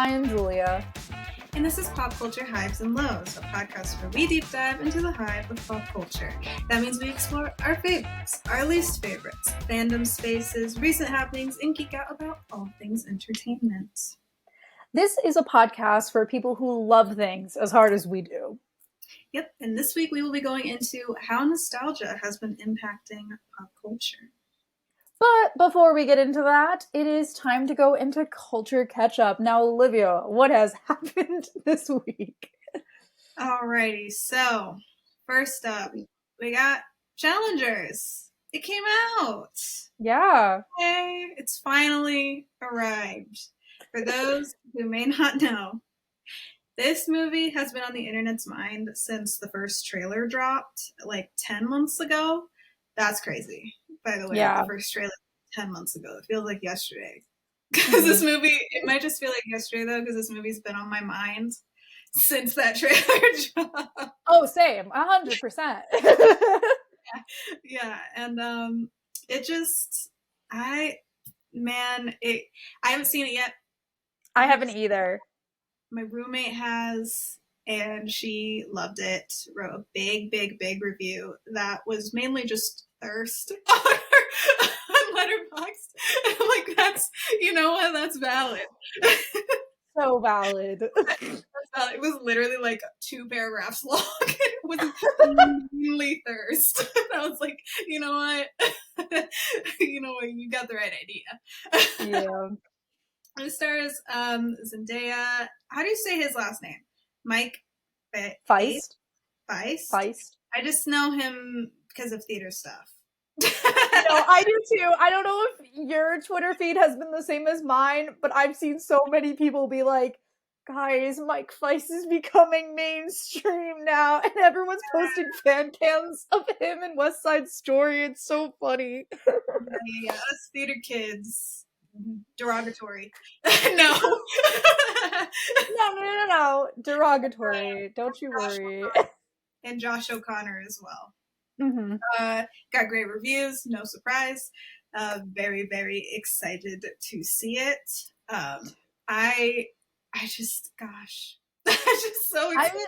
I am Julia. And this is Pop Culture Hives and Lows, a podcast where we deep dive into the hive of pop culture. That means we explore our favorites, our least favorites, fandom spaces, recent happenings, and geek out about all things entertainment. This is a podcast for people who love things as hard as we do. Yep, and this week we will be going into how nostalgia has been impacting pop culture. But before we get into that, it is time to go into culture catch-up. Now, Olivia, what has happened this week? Alrighty, so first up, we got Challengers. It came out. Yeah. Yay, it's finally arrived. For those who may not know, this movie has been on the internet's mind since the first trailer dropped like 10 months ago. That's crazy. By the way, The first trailer 10 months ago. It feels like yesterday. Because this movie, it might just feel like yesterday though, because this movie's been on my mind since that trailer dropped. Oh, same. 100%. Yeah. And it just, I haven't seen it yet. I haven't either. My roommate has, and she loved it. Wrote a big review that was mainly just thirst on Letterboxd. I'm like, that's, you know what? That's valid. So valid. It was literally like 2 paragraphs long. It was really thirst. I was like, you know what? You got the right idea. Yeah. It stars Zendaya. How do you say his last name? Mike Feist. Feist. I just know him because of theater stuff. No, I do too. I don't know if your Twitter feed has been the same as mine, but I've seen so many people be like, guys, Mike Feist is becoming mainstream now, and everyone's posting fan cams of him in West Side Story. It's so funny. Yeah, us theater kids. Derogatory. No. No. Derogatory. Don't you worry. And Josh O'Connor as well. Mm-hmm. Got great reviews, no surprise. Very, very excited to see it. I just, gosh. I'm just so excited.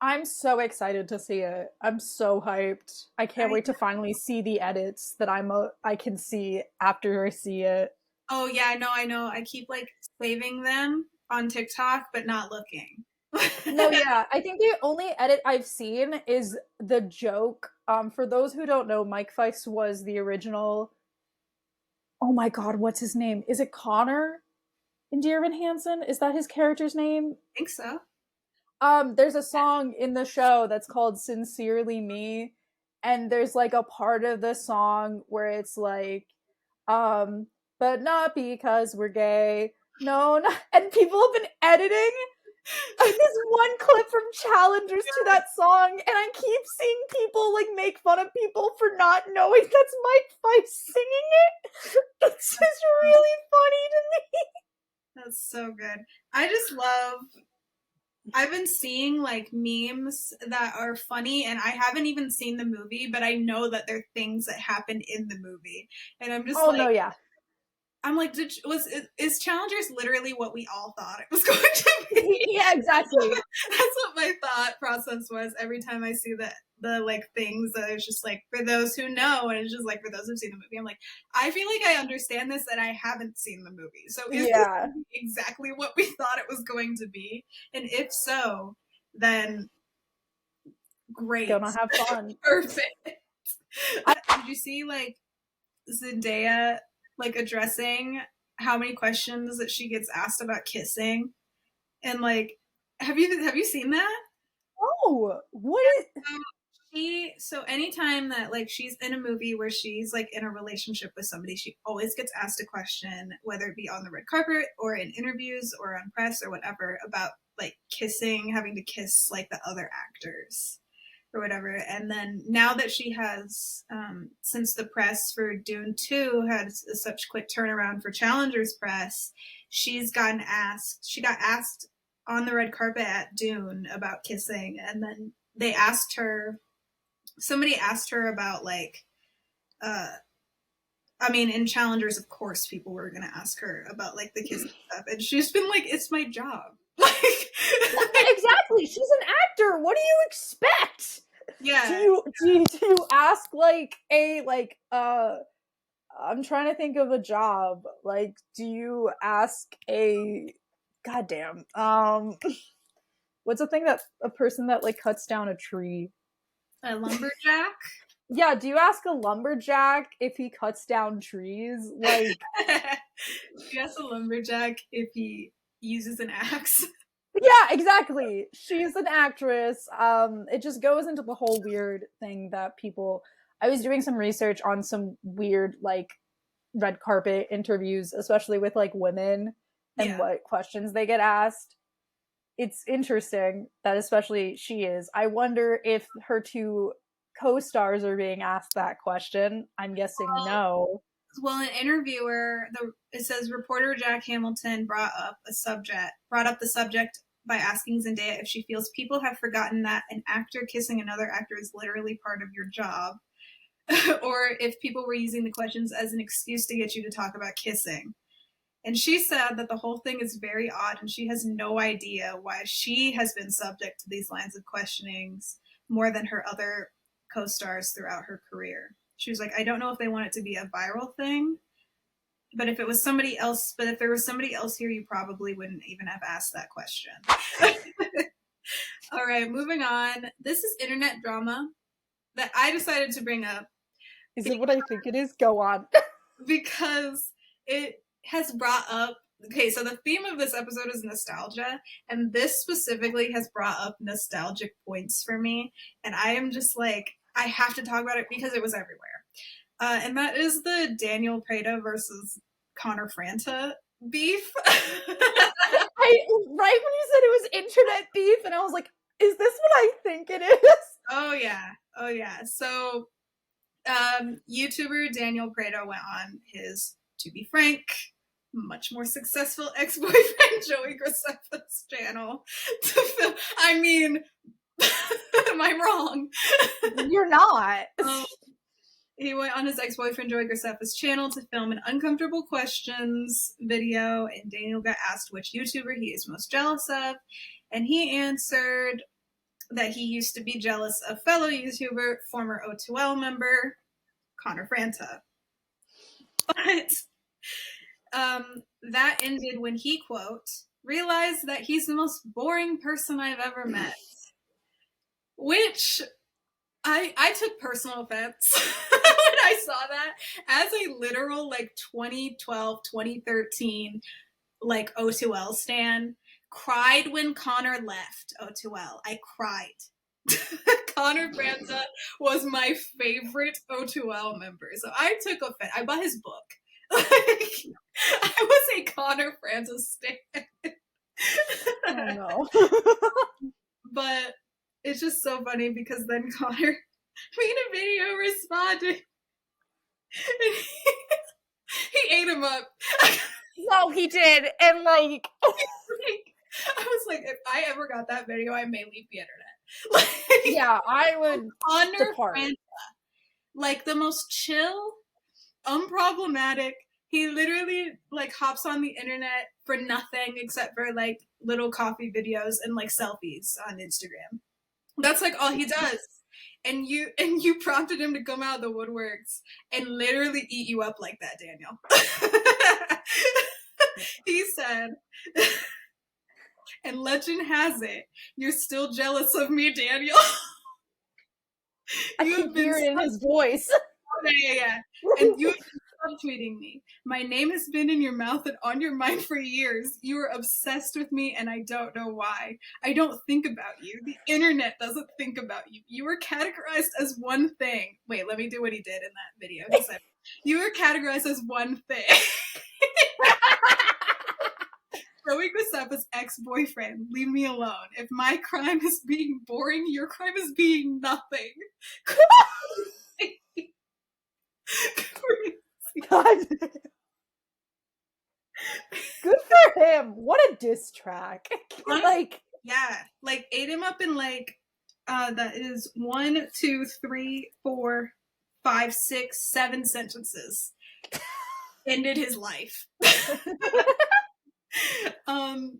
I'm so excited to see it. I'm so hyped. I can't wait to finally see the edits that I can see after I see it. Oh yeah, I know. I keep like saving them on TikTok, but not looking. No, yeah. I think the only edit I've seen is the joke. For those who don't know, Mike Feist was the original. Oh my god, what's his name? Is it Connor in Dear Evan Hansen? Is that his character's name? I think so. There's a song in the show that's called Sincerely Me, and there's like a part of the song where it's like, but not because we're gay. No, and people have been editing like this one clip from Challengers to that song, and I keep seeing people like make fun of people for not knowing that's Mike Feist singing it. It's just really funny to me. That's so good. I've been seeing like memes that are funny, and I haven't even seen the movie, but I know that they're things that happened in the movie, and I'm just no, yeah. I'm like, is Challengers literally what we all thought it was going to be? Yeah, exactly. That's what my thought process was every time I see the like things that it's just like, for those who know, and it's just like, for those who've seen the movie, I'm like, I feel like I understand this and I haven't seen the movie. So is this movie exactly what we thought it was going to be? And if so, then great. Gonna have fun. Perfect. Did you see like Zendaya like addressing how many questions that she gets asked about kissing, and like, have you seen that? Oh, what is so anytime that like she's in a movie where she's like in a relationship with somebody, she always gets asked a question, whether it be on the red carpet or in interviews or on press or whatever, about like kissing, having to kiss like the other actors or whatever. And then now that she has, since the press for Dune 2 had such quick turnaround for Challengers press, she got asked on the red carpet at Dune about kissing, and then somebody asked her about like I mean, in Challengers, of course, people were gonna ask her about like the kissing stuff, and she's been like, "It's my job." Like, Exactly. She's an actor. What do you expect? Do yeah, you ask like a like I'm trying to think of a job. Like, do you ask a goddamn what's the thing that a person that like cuts down a tree? a lumberjack. Yeah, do you ask a lumberjack if he cuts down trees? Like, She has a lumberjack if he uses an axe. yeah, exactly. She's an actress. It just goes into the whole weird thing that people. I was doing some research on some weird like red carpet interviews, especially with like women and Yeah. what questions they get asked. It's interesting that especially she is. I wonder if her two co-stars are being asked that question. I'm guessing Well, no. well, an interviewer, it says reporter Jack Hamilton brought up the subject by asking Zendaya if she feels people have forgotten that an actor kissing another actor is literally part of your job, or if people were using the questions as an excuse to get you to talk about kissing. And she said that the whole thing is very odd and she has no idea why she has been subject to these lines of questionings more than her other co stars throughout her career. She was like, I don't know if they want it to be a viral thing, but if there was somebody else here, you probably wouldn't even have asked that question. All right, moving on. This is internet drama that I decided to bring up. Is it what I think it is? Go on. Because it has brought up, okay, so the theme of this episode is nostalgia, and this specifically has brought up nostalgic points for me, and I am just like, I have to talk about it because it was everywhere. And that is the Daniel Preda versus Connor Franta beef. Right when you said it was internet beef, and I was like, is this what I think it is? Oh yeah. So YouTuber Daniel Preda went on his, to be frank, much more successful ex-boyfriend Joey Graceffa's channel to film. I mean, am I wrong? You're not. He went on his ex-boyfriend Joey Graceffa's channel to film an uncomfortable questions video, and Daniel got asked which YouTuber he is most jealous of, and he answered that he used to be jealous of fellow YouTuber, former O2L member Connor Franta. But that ended when he, quote, realized that he's the most boring person I've ever met. Which I took personal offense when I saw that as a literal like 2012, 2013 like O2L stan. Cried when Connor left O2L. I cried. Connor Franta was my favorite O2L member. So I took offense. I bought his book. Like, I was a Connor Franta stan. Oh no. But it's just so funny because then Connor made a video responding. And he ate him up. No, he did. And like I was like, if I ever got that video, I may leave the internet. Like, yeah, I would Connor depart. Franta, like the most chill, unproblematic. He literally like hops on the internet for nothing except for like little coffee videos and like selfies on Instagram. That's like all he does. And you prompted him to come out of the woodworks and literally eat you up like that, Daniel. He said, and legend has it, you're still jealous of me, Daniel. I can hear it in his voice. Yeah. And you have been subtweeting me. My name has been in your mouth and on your mind for years. You are obsessed with me, and I don't know why. I don't think about you. The internet doesn't think about you. You were categorized as one thing. Wait, let me do what he did in that video. He said, you were categorized as one thing. Joey Graceffa's ex-boyfriend, leave me alone. If my crime is being boring, your crime is being nothing. God. Good for him. What a diss track. Like, yeah, like ate him up in like that is 1, 2, 3, 4, 5, 6, 7 sentences. ended his life.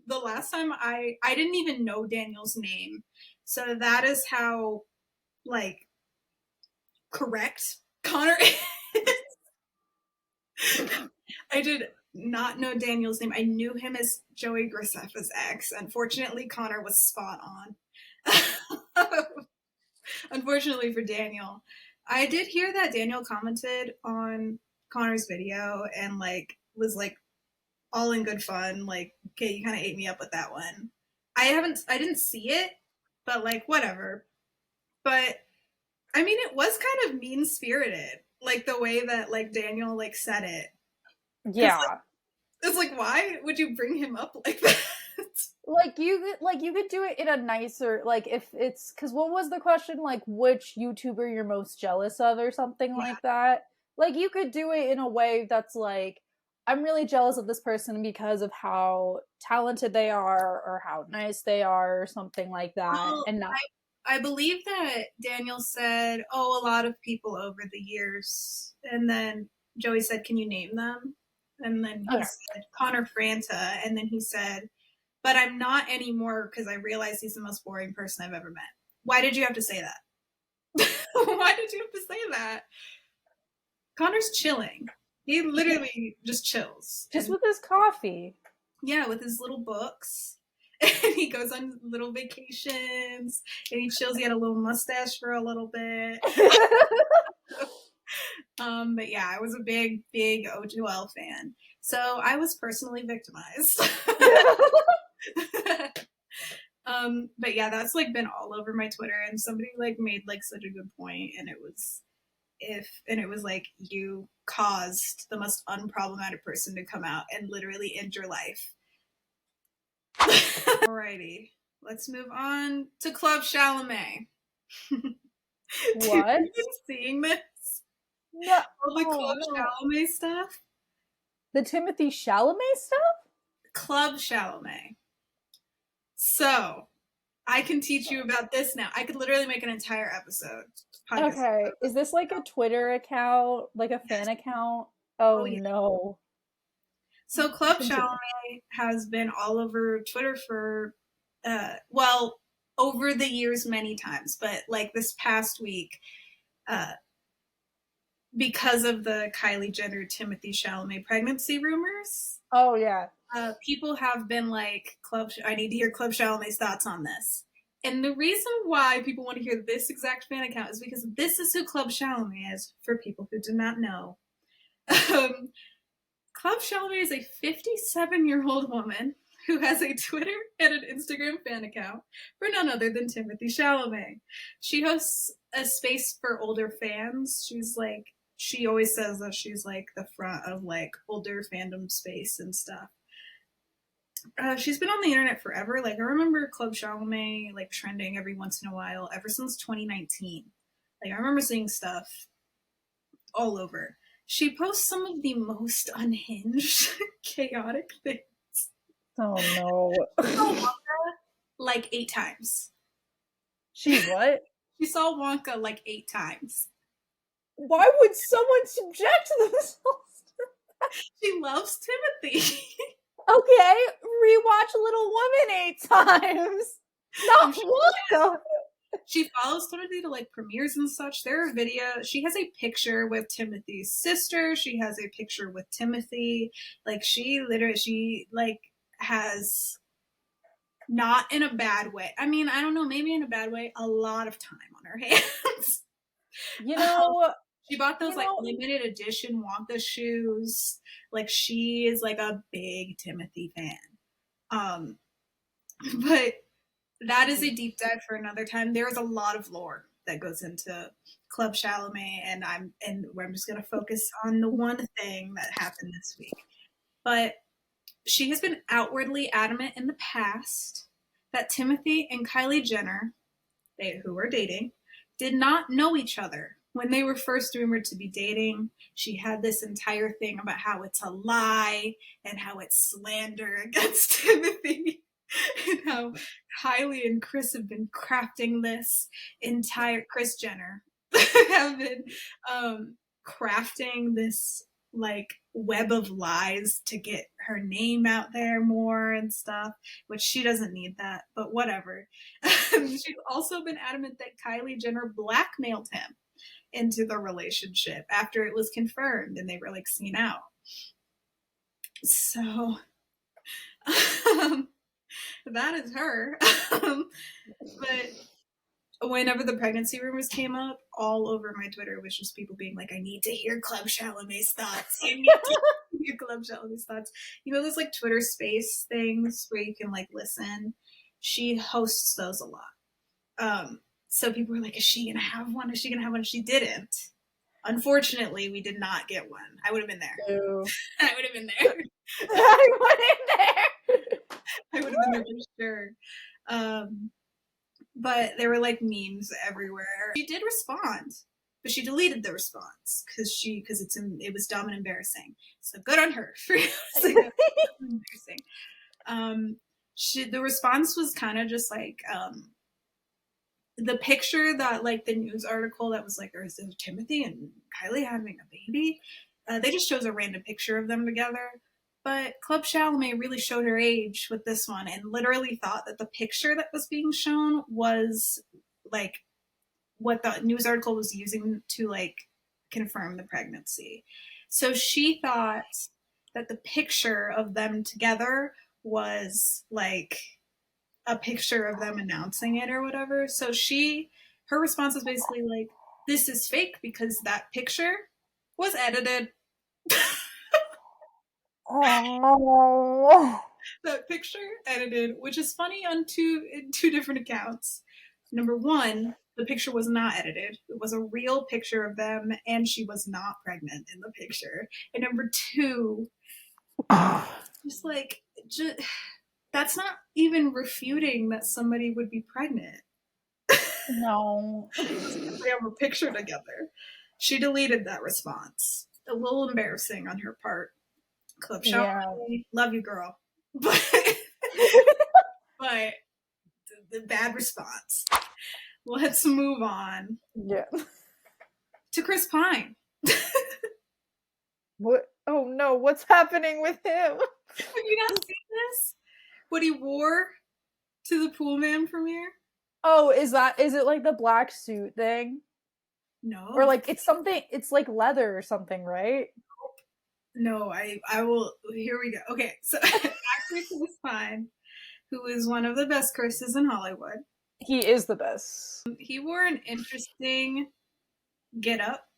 The last time I didn't even know Daniel's name, so that is how like correct Connor is. I did not know Daniel's name. I knew him as Joey Graceffa's ex. Unfortunately, Connor was spot on. Unfortunately for Daniel. I did hear that Daniel commented on Connor's video and like was like all in good fun. Like, okay, you kind of ate me up with that one. I didn't see it, but like whatever. But I mean, it was kind of mean spirited, like the way that like Daniel like said it. Because Yeah. it's like, why would you bring him up like that? Like you could do it in a nicer, like, if it's, because what was the question, like which YouTuber you're most jealous of or something Yeah. like that. Like you could do it in a way that's like, I'm really jealous of this person because of how talented they are or how nice they are or something like that, Well, and not. I believe that Daniel said, "Oh, a lot of people over the years," and then Joey said, "Can you name them?" And then he Okay. said Connor Franta, and then he said, "But I'm not anymore because I realize he's the most boring person I've ever met." Why did you have to say that? Why did you have to say that? Connor's chilling. He literally just chills. Just And with his coffee. yeah, with his little books. And he goes on little vacations and he chills. He had a little mustache for a little bit. But yeah, I was a big, big O2L fan. So I was personally victimized. But yeah, that's like been all over my Twitter, and somebody like made like such a good point, and it was like, you caused the most unproblematic person to come out and literally end your life. Alrighty, let's move on to Club Chalamet. Have you What? been seeing this? No. All the Oh Club no. Chalamet stuff? The Timothy Chalamet stuff? Club Chalamet. So, I can teach you about this now. I could literally make an entire podcast. Okay. Is this like a Twitter account, like a Yes. fan account? Oh Oh yeah. no. So Club Continue. Chalamet has been all over Twitter for, well, over the years many times, but like this past week, uh, because of the Kylie Jenner Timothy Chalamet pregnancy rumors, Oh yeah. people have been like, I need to hear Club Chalamet's thoughts on this. And the reason why people want to hear this exact fan account is because this is who Club Chalamet is, for people who do not know. Um, Club Chalamet is a 57-year-old woman who has a Twitter and an Instagram fan account for none other than Timothy Chalamet. She hosts a space for older fans. She always says that she's like the front of like older fandom space and stuff. She's been on the internet forever. Like I remember Club Chalamet like trending every once in a while ever since 2019. Like I remember seeing stuff all over. She posts some of the most unhinged, chaotic things. Oh no. Like 8 times. She what? She saw Wonka like 8 times. Why would someone subject themselves to She loves Timothy. Okay, rewatch Little Women 8 times. Not Wonka. She follows Timothy to like premieres and such. There are videos. She has a picture with Timothy's sister. She has a picture with Timothy. Like she like has, not in a bad way. I mean, I don't know, maybe in a bad way, a lot of time on her hands. You know, She bought those you like know, limited edition Wonka shoes. Like she is like a big Timothy fan. Um, but that is a deep dive for another time. There is a lot of lore that goes into Club Chalamet, and I'm just gonna focus on the one thing that happened this week. But she has been outwardly adamant in the past that Timothy and Kylie Jenner, who were dating, did not know each other when they were first rumored to be dating. She had this entire thing about how it's a lie and how it's slander against Timothy, and how Kylie and Chris have been crafting this entire, Chris Jenner have been crafting this like web of lies to get her name out there more and stuff, which she doesn't need that, but whatever. She's also been adamant that Kylie Jenner blackmailed him into the relationship after it was confirmed and they were like seen out. So that is her. But whenever the pregnancy rumors came up, all over my Twitter was just people being like, I need to hear Club Chalamet's thoughts. I need to hear Club Chalamet's thoughts. You know those like Twitter space things where you can like listen? She hosts those a lot. So people were like, is she gonna have one? Is she gonna have one? She didn't. Unfortunately, we did not get one. I would have been there. Ew. I would have been there. I went in there. I would have been there for sure. But there were like memes everywhere. She did respond, but she deleted the response because it was dumb and embarrassing. So good on her for embarrassing. The response was kind of just like the picture that like the news article that was like, there's Timothy and Kylie having a baby. They just chose a random picture of them together. But Club Chalamet really showed her age with this one and literally thought that the picture that was being shown was like what the news article was using to like confirm the pregnancy. So she thought that the picture of them together was like a picture of them announcing it or whatever. So her response was basically like, this is fake because that picture was edited. Oh. That picture edited, which is funny on two different accounts. Number one, the picture was not edited. It was a real picture of them, and she was not pregnant in the picture. And number two, that's not even refuting that somebody would be pregnant. No. They have a picture together. She deleted that response. A little embarrassing on her part. Club Chalamet, love you, girl. But the bad response. Let's move on. Yeah. To Chris Pine. What? Oh no, what's happening with him? Have you not seen this? What he wore to the Pool Man premiere? Oh, is it like the black suit thing? No. Or like it's like leather or something, right? No, I will. Here we go. Okay, so actor Chris Pine, who is one of the best Chris's in Hollywood. He is the best. He wore an interesting get-up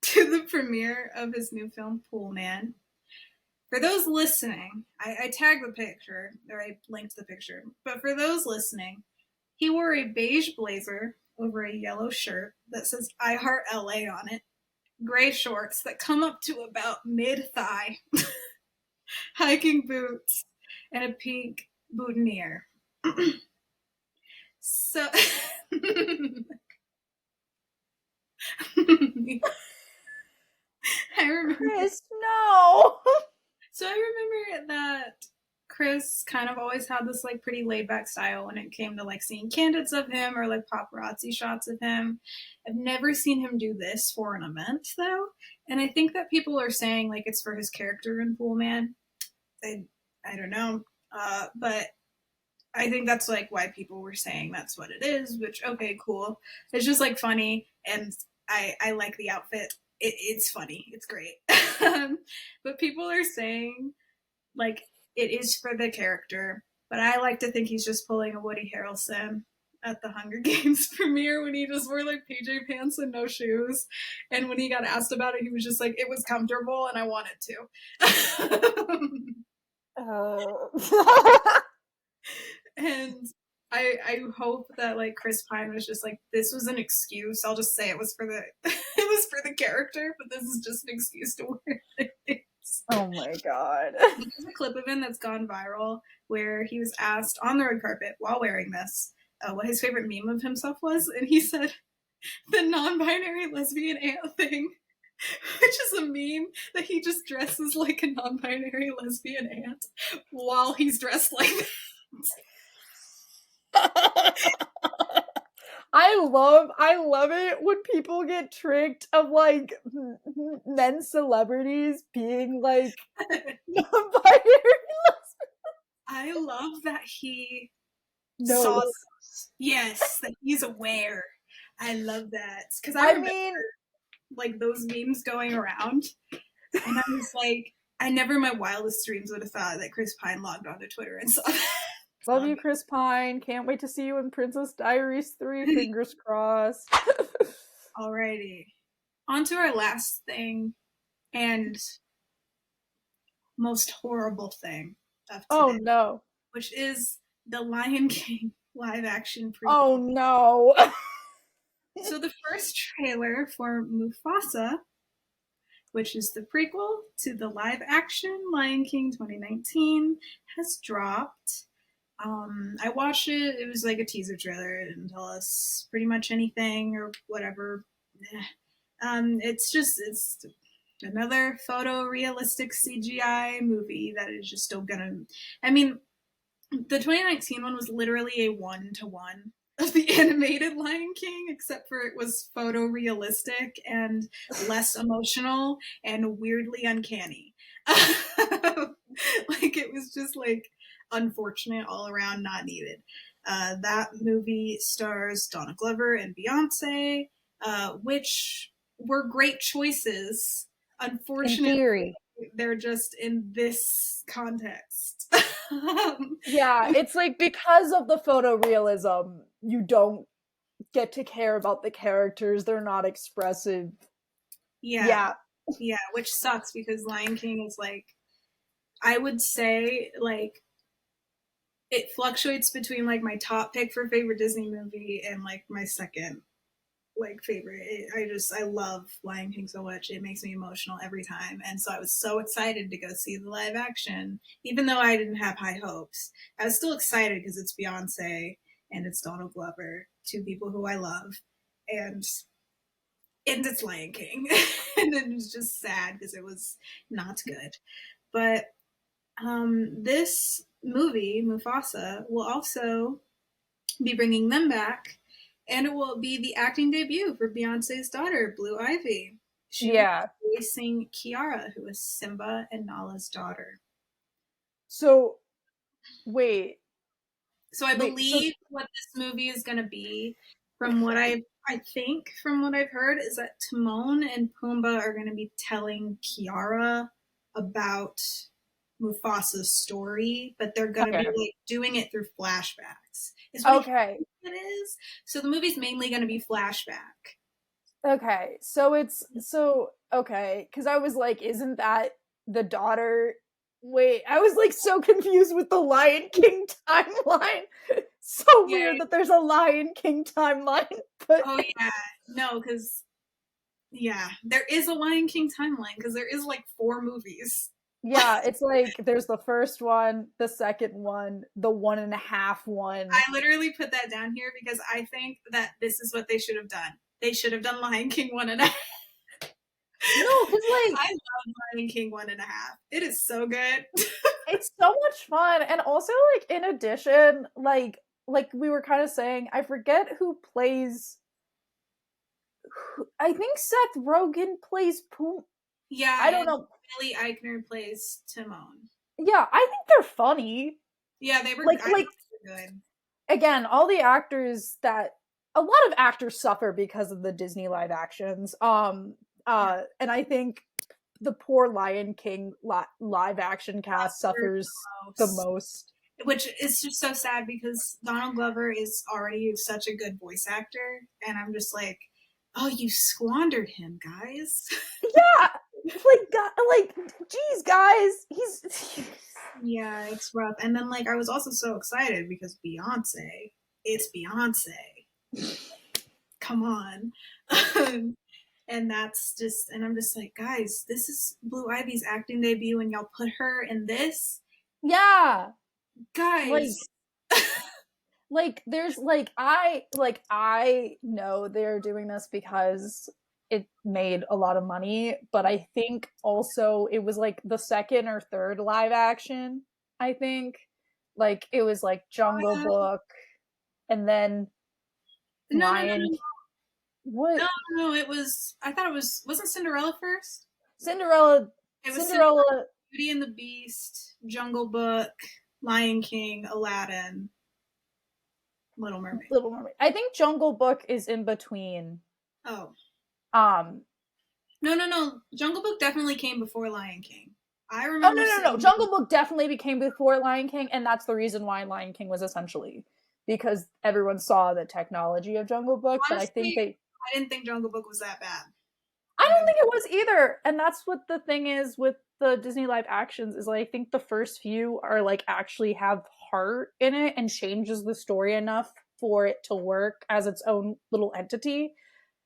to the premiere of his new film, Pool Man. For those listening, I tagged the picture, or I linked the picture, but for those listening, he wore a beige blazer over a yellow shirt that says I Heart LA on it, gray shorts that come up to about mid-thigh, hiking boots, and a pink boutonniere. So... I remember. Chris, no. So I remember that Chris kind of always had this like pretty laid back style when it came to like seeing candids of him or like paparazzi shots of him. I've never seen him do this for an event though, and I think that people are saying like it's for his character in Pool Man. I don't know, but I think that's like why people were saying that's what it is. Which okay, cool. It's just like funny, and I like the outfit. It's funny. It's great. But people are saying like it is for the character, but I like to think he's just pulling a Woody Harrelson at the Hunger Games premiere when he just wore like PJ pants and no shoes, and when he got asked about it, he was just like, "It was comfortable, and I wanted to." And I hope that like Chris Pine was just like, this was an excuse. I'll just say it was for the character, but this is just an excuse to wear things. Oh my god. There's a clip of him that's gone viral where he was asked on the red carpet while wearing this what his favorite meme of himself was, and he said the non-binary lesbian aunt thing, which is a meme that he just dresses like a non-binary lesbian aunt while he's dressed like that. I love it when people get tricked of like men celebrities being like non-binary. I love that he saw No, those. Yes, that he's aware. I love that because I I remember mean, like those memes going around, and I was like, I never in my wildest dreams would have thought that Chris Pine logged onto Twitter and saw that. love you, Chris Pine. Can't wait to see you in Princess Diaries 3. Fingers crossed. Alrighty, on to our last thing and most horrible thing of Oh today, no. which is the Lion King live action Oh prequel. no. So the first trailer for Mufasa, which is the prequel to the live action Lion King 2019, has dropped. I watched it. It was like a teaser trailer. It didn't tell us pretty much anything or whatever. It's another photorealistic CGI movie that is just still gonna. I mean, the 2019 one was literally a 1-to-1 of the animated Lion King, except for it was photorealistic and less emotional and weirdly uncanny. Like it was just like unfortunate all around, not needed. That movie stars Donna Glover and Beyonce, which were great choices. In Unfortunately, theory. they're just in this context. Yeah, it's like because of the photorealism, you don't get to care about the characters. They're not expressive. Yeah, Yeah. yeah, which sucks because Lion King is like, I would say like it fluctuates between like my top pick for favorite Disney movie and like my second like favorite. I love Lion King so much. It makes me emotional every time, and so I was so excited to go see the live action, even though I didn't have high hopes. I was still excited because it's Beyonce and it's Donald Glover, two people who I love, and it's Lion King, and it was just sad because it was not good. But this movie, Mufasa, will also be bringing them back, and it will be the acting debut for Beyonce's daughter, Blue Ivy. She will Yeah. be voicing Kiara, who is Simba and Nala's daughter. So wait, So I wait. So believe what this movie is going to be, from what I think from what I've heard, is that Timon and Pumbaa are going to be telling Kiara about Mufasa's story, but they're going to be okay. like doing it through flashbacks. Is what Okay. it is. So the movie's mainly going to be flashback. Okay. So it's so okay, cuz I was like isn't that the daughter? Wait, I was like so confused with the Lion King timeline. So Yeah. weird that there's a Lion King timeline, but Oh yeah. No, because yeah, there is a Lion King timeline because there is like 4 movies. yeah, it's like there's the first one, the second one, the 1.5 one. I literally put that down here because I think that this is what they should have done. They should have done Lion King 1.5. No, because like I love Lion King 1.5. It is so good. it's so much fun, and also like in addition, like we were kind of saying, I forget who plays. I think Seth Rogen plays Poom. Yeah, I don't and know. Billy Eichner plays Timon. Yeah, I think they're funny. Yeah, they were. Like I thought like they were good. again, all the actors that a lot of actors suffer because of the Disney live actions. Yeah. And I think the poor Lion King live action cast suffers the most. Which is just so sad because Donald Glover is already such a good voice actor, and I'm just like, oh, you squandered him, guys. Yeah, like, geez, guys, he's Yeah, it's rough. And then like I was also so excited because Beyonce, it's Beyonce. Come on. And that's just, and I'm just like, guys, this is Blue Ivy's acting debut, and y'all put her in this, yeah, like guys. there's like I know they're doing this because it made a lot of money, but I think also it was like the second or third live action. I think like it was like Jungle Book, and then No, no, no, Lion. no, What? no, no. It was. I thought it wasn't Cinderella first. Cinderella. It was Cinderella, Cinderella. Beauty and the Beast, Jungle Book, Lion King, Aladdin, Little Mermaid. Little Mermaid. I think Jungle Book is in between. Oh, Um. no, no, no. Jungle Book definitely came before Lion King. I Oh remember no, no, no. seeing. Jungle Book definitely became before Lion King, and that's the reason why Lion King was essentially because everyone saw the technology of Jungle Book. But I think Honestly, they I didn't think Jungle Book was that bad. I I'm don't gonna. think it was either. And that's what the thing is with the Disney live actions is like I think the first few are like actually have heart in it and changes the story enough for it to work as its own little entity.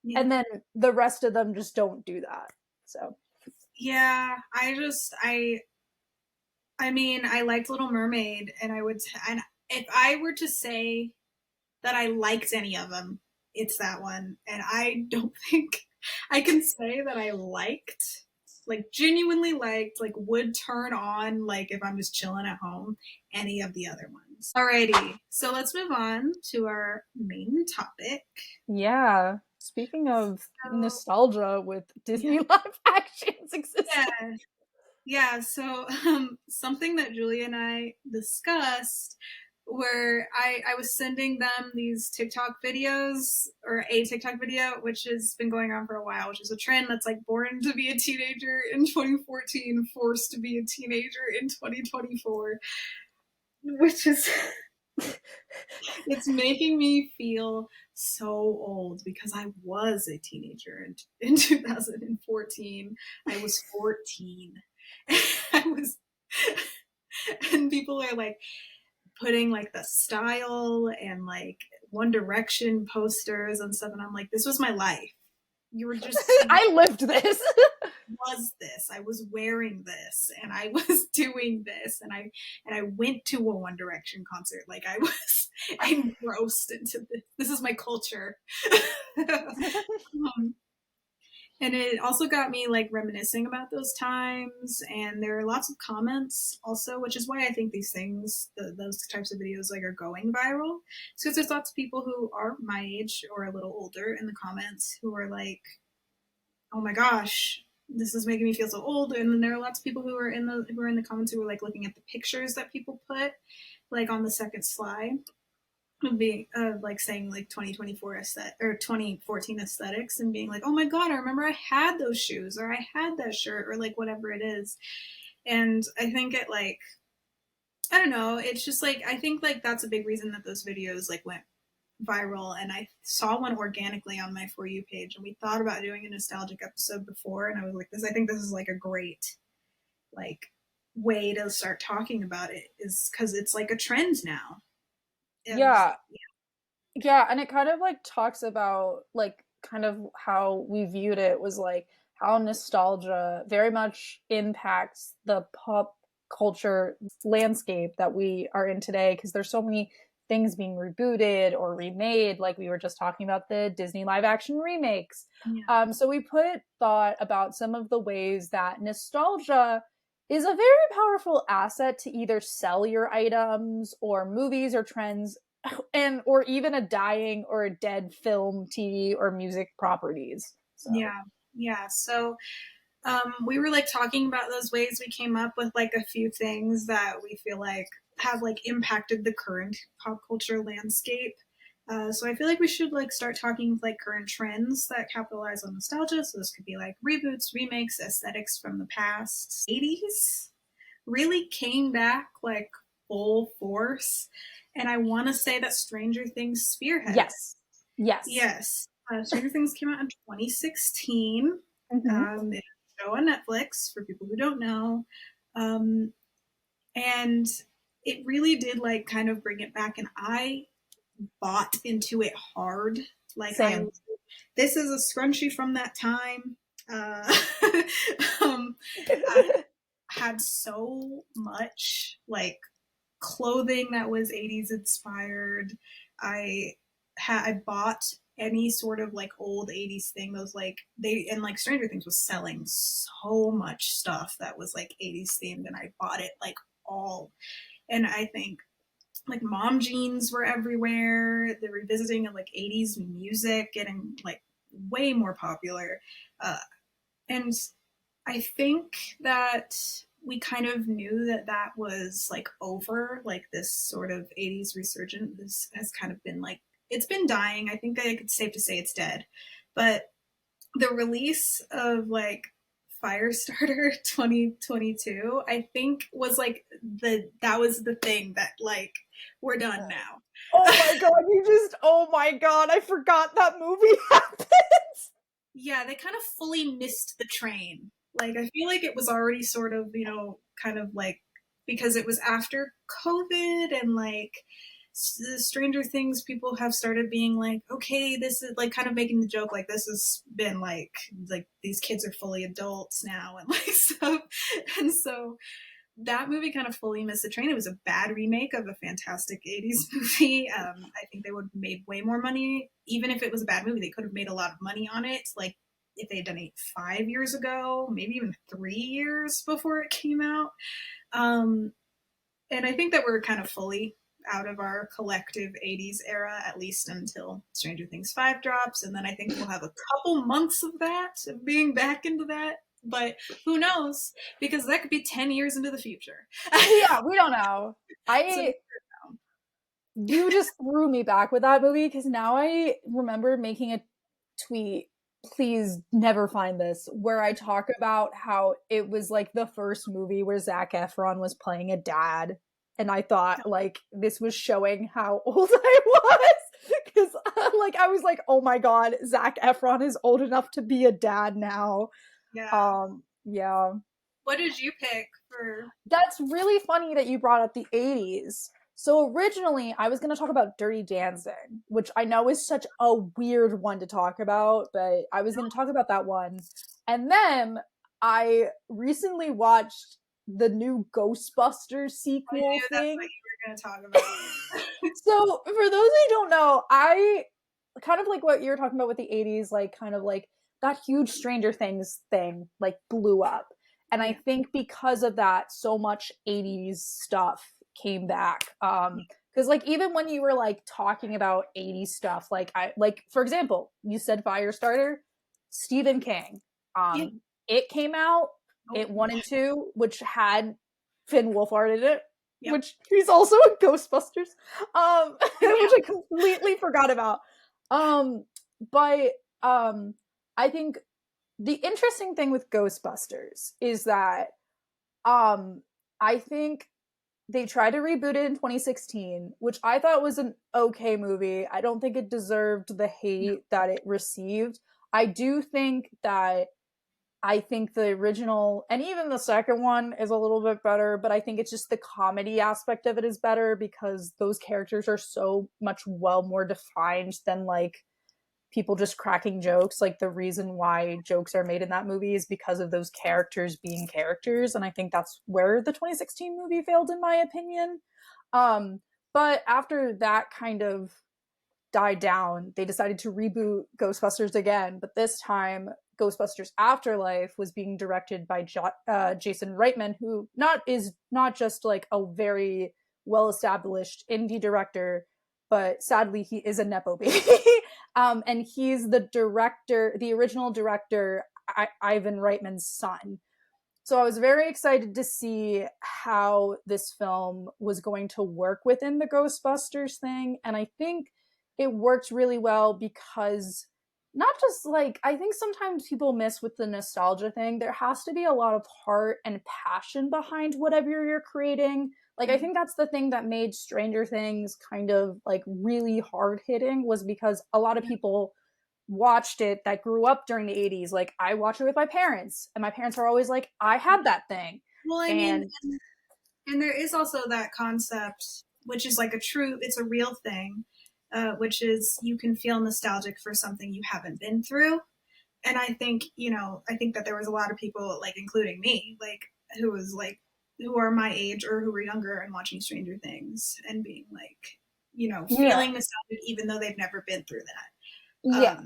Yeah. And then the rest of them just don't do that. So Yeah. I mean, I liked Little Mermaid, and and if I were to say that I liked any of them, it's that one. And I don't think I can say that I liked, like genuinely liked, like would turn on, like if I'm just chilling at home, any of the other ones. Alrighty, so let's move on to our main topic. yeah. Speaking of So, nostalgia with yeah, Disney live actions existing. yeah, yeah. So, something that Julia and I discussed where I was sending them these TikTok videos or a TikTok video, which has been going on for a while, which is a trend that's like born to be a teenager in 2014, forced to be a teenager in 2024, which is it's making me feel so old because I was a teenager in 2014. I was 14. I was, and people are like, putting like the style and like One Direction posters and stuff, and I'm like, this was my life. You were just I lived this. was this. I was wearing this, and I was doing this, and I went to a One Direction concert. Like I was engrossed into this. This is my culture. um, and it also got me like reminiscing about those times, and there are lots of comments also, which is why I think these things, those types of videos, like are going viral. It's because there's lots of people who are my age or a little older in the comments who are like, "Oh my gosh, this is making me feel so old." And then there are lots of people who are in the comments who are like looking at the pictures that people put, like on the second slide, being like saying like 2024 aesthetic or 2014 aesthetics and being like, oh my god, I remember I had those shoes or I had that shirt or like whatever it is. And I think it like, I don't know, it's just like I think like that's a big reason that those videos like went viral. And I saw one organically on my For You page, and we thought about doing a nostalgic episode before, and I was like, this, I think this is like a great like way to start talking about it, is because it's like a trend now. Yeah, yeah, and it kind of like talks about like kind of how we viewed it was like how nostalgia very much impacts the pop culture landscape that we are in today because there's so many things being rebooted or remade like we were just talking about the Disney live action remakes. Yeah. So we put thought about some of the ways that nostalgia is a very powerful asset to either sell your items or movies or trends and or even a dying or a dead film, TV, or music properties. So Yeah, yeah. So we were like talking about those ways. We came up with like a few things that we feel like have like impacted the current pop culture landscape. So I feel like we should like start talking with like current trends that capitalize on nostalgia. So this could be like reboots, remakes, aesthetics from the past. 80s really came back like full force. And I want to say that Stranger Things spearheaded. yes, yes. Yes. Stranger Things came out in 2016. Mm-hmm. It's a show on Netflix for people who don't know. Um, and it really did like kind of bring it back, and I bought into it hard. Like Same. this is a scrunchie from that time. Uh, I had so much like clothing that was 80s inspired. I I bought any sort of like old 80s thing. Those like they and like Stranger Things was selling so much stuff that was like 80s themed, and I bought it like all. And I think like mom jeans were everywhere. The revisiting of like 80s music getting like way more popular. Uh, and I think that we kind of knew that that was like over, like this sort of 80s resurgence. This has kind of been like, it's been dying. I think that it's safe to say it's dead. But the release of like Firestarter 2022, I think was like that was the thing that like we're done now. Oh my god, oh my god, I forgot that movie happened. Yeah, they kind of fully missed the train. Like I feel like it was already sort of, kind of like because it was after COVID and like Stranger Things people have started being like, okay, this is like kind of making the joke like this has been like these kids are fully adults now and like so and so that movie kind of fully missed the train. It was a bad remake of a fantastic 80s movie. I think they would have made way more money. Even if it was a bad movie, they could have made a lot of money on it. Like if they had done it 5 years ago, maybe even 3 years before it came out. And I think that we're kind of fully out of our collective 80s era, at least until Stranger Things 5 drops. And then I think we'll have a couple months of that, of being back into that. But who knows? Because that could be 10 years into the future. Yeah, we don't know. So, You just threw me back with that movie because now I remember making a tweet, please never find this, where I talk about how it was like the first movie where Zac Efron was playing a dad. And I thought like this was showing how old I was. Because like I was like, oh my god, Zac Efron is old enough to be a dad now. yeah. Yeah. What did you pick for? That's really funny that you brought up the 80s. So originally, I was going to talk about Dirty Dancing, which I know is such a weird one to talk about, but I was going to talk about that one. And then I recently watched the new Ghostbusters I sequel knew that's thing. what you were going to talk about. So for those who don't know, I kind of like what you were talking about with the 80s, like kind of like that huge Stranger Things thing like blew up. And I Yeah. think because of that, so much 80s stuff came back. Because like even when you were like talking about 80s stuff, like for example, you said Firestarter, Stephen King. Yeah. It came out, Oh, it 1 and 2, which had Finn Wolfhard in it, yep. which he's also in Ghostbusters, which Yeah. I completely forgot about. Um, but I think the interesting thing with Ghostbusters is that um, I think they tried to reboot it in 2016, which I thought was an okay movie. I don't think it deserved the hate that it received. I do think that I think the original and even the second one is a little bit better, but I think it's just the comedy aspect of it is better because those characters are so much well more defined than like people just cracking jokes. Like the reason why jokes are made in that movie is because of those characters being characters, and I think that's where the 2016 movie failed in my opinion. Um but after that kind of died down, they decided to reboot Ghostbusters again, but this time Ghostbusters Afterlife was being directed by Jason Reitman, who is not just like a very well established indie director, but sadly he is a nepo baby. And he's the director, the original director, Ivan Reitman's son. So I was very excited to see how this film was going to work within the Ghostbusters thing. And I think it worked really well because not just like, I think sometimes people miss with the nostalgia thing. There has to be a lot of heart and passion behind whatever you're creating. Like, I think that's the thing that made Stranger Things kind of like really hard hitting, was because a lot of people watched it that grew up during the 80s. Like I watched it with my parents, and my parents are always like, I had that thing. Well, I mean, And and there is also that concept, which is like it's a real thing, which is you can feel nostalgic for something you haven't been through. And I think, I think that there was a lot of people, like, including me, like, who was like, who are my age or who were younger and watching Stranger Things and being like, yeah, feeling nostalgic even though they've never been through that. yeah,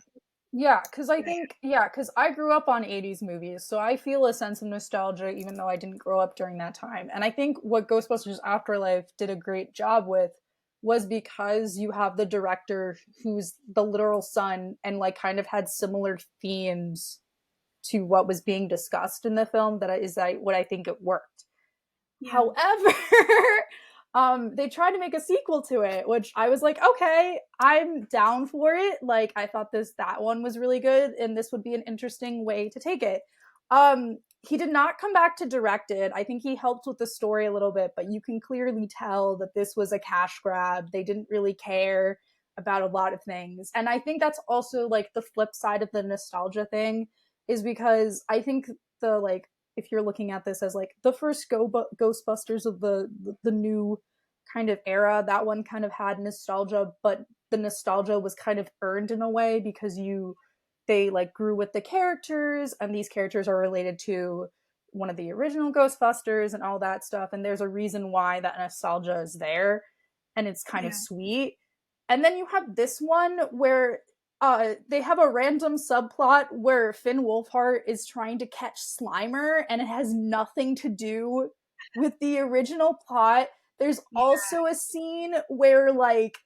yeah, because I Yeah. think, yeah, because I grew up on 80s movies, so I feel a sense of nostalgia even though I didn't grow up during that time. And I think what Ghostbusters Afterlife did a great job with was because you have the director who's the literal son and like kind of had similar themes to what was being discussed in the film. That is what I think it worked. Yeah. However, they tried to make a sequel to it, which I was like, okay, I'm down for it. Like, I thought that one was really good, and this would be an interesting way to take it. He did not come back to direct it. I think he helped with the story a little bit, but you can clearly tell that this was a cash grab. They didn't really care about a lot of things. And I think that's also like the flip side of the nostalgia thing, is because I think the like, if you're looking at this as like the first Ghostbusters of the new kind of era, that one kind of had nostalgia, but the nostalgia was kind of earned in a way because they like grew with the characters, and these characters are related to one of the original Ghostbusters and all that stuff, and there's a reason why that nostalgia is there, and it's kind of Yeah. sweet. And then you have this one where they have a random subplot where Finn Wolfhard is trying to catch Slimer, and it has nothing to do with the original plot. There's Yeah. also a scene where like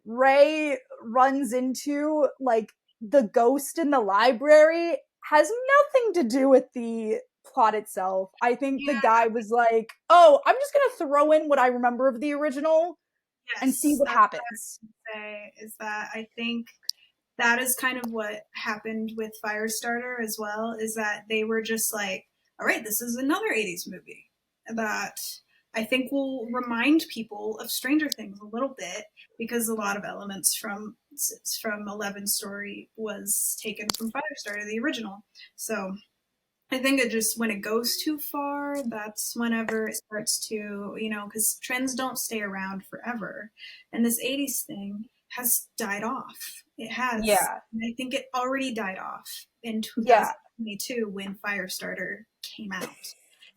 Ray runs into like the ghost in the library, has nothing to do with the plot itself. I think the Yeah. guy was like, "Oh, I'm just going to throw in what I remember of the original and see Yes. what That's what happens." I say, is that I think that is kind of what happened with Firestarter as well, is that they were just like, all right, this is another 80s movie that I think will remind people of Stranger Things a little bit, because a lot of elements from Eleven's story was taken from Firestarter, the original. So I think it just, when it goes too far, that's whenever it starts to, because trends don't stay around forever. And this 80s thing has died off. It has. Yeah. And I think it already died off in Yeah. 2022 when Firestarter came out.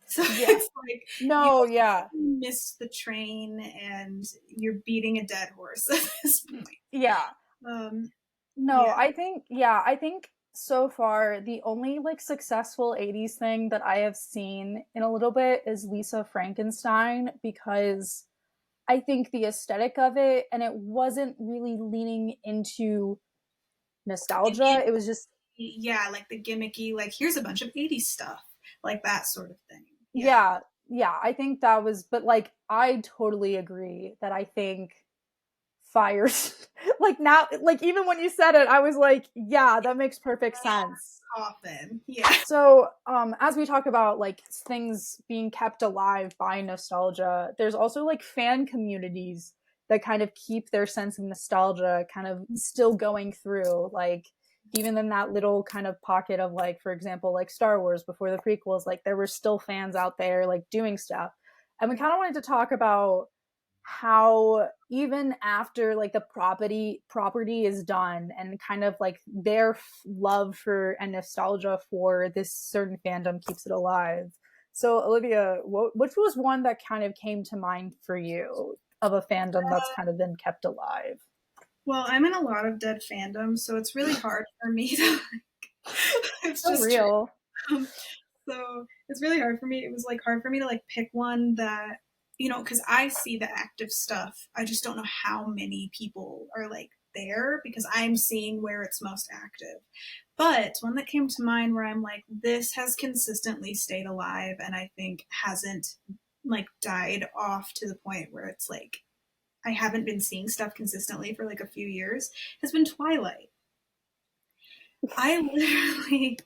So Yeah. it's like, you No, yeah. missed the train and you're beating a dead horse at this point. Yeah. Um, No, yeah. I think so far the only like successful 80s thing that I have seen in a little bit is Lisa Frankenstein, because I think the aesthetic of it, and it wasn't really leaning into nostalgia. It was just, Yeah, like the gimmicky, like here's a bunch of 80s stuff, like that sort of thing. Yeah. yeah, yeah, I think that was, but like I totally agree that I think fires like now, like even when you said it, I was like, yeah, that makes perfect sense. Often. Yeah. So, as we talk about like things being kept alive by nostalgia, there's also like fan communities that kind of keep their sense of nostalgia kind of still going through. Like, even in that little kind of pocket of like, for example, like Star Wars before the prequels, like there were still fans out there like doing stuff. And we kind of wanted to talk about how even after like the property is done, and kind of like their love for and nostalgia for this certain fandom keeps it alive. So Olivia, which was one that kind of came to mind for you of a fandom that's kind of been kept alive? Well, I'm in a lot of dead fandoms, so it's really hard for me to it's So just true. real. So it's really hard for me. It was like hard for me to like pick one that, because I see the active stuff. I just don't know how many people are like there, because I'm seeing where it's most active. But one that came to mind where I'm like, this has consistently stayed alive and I think hasn't like died off to the point where it's like I haven't been seeing stuff consistently for like a few years, has been Twilight. I literally,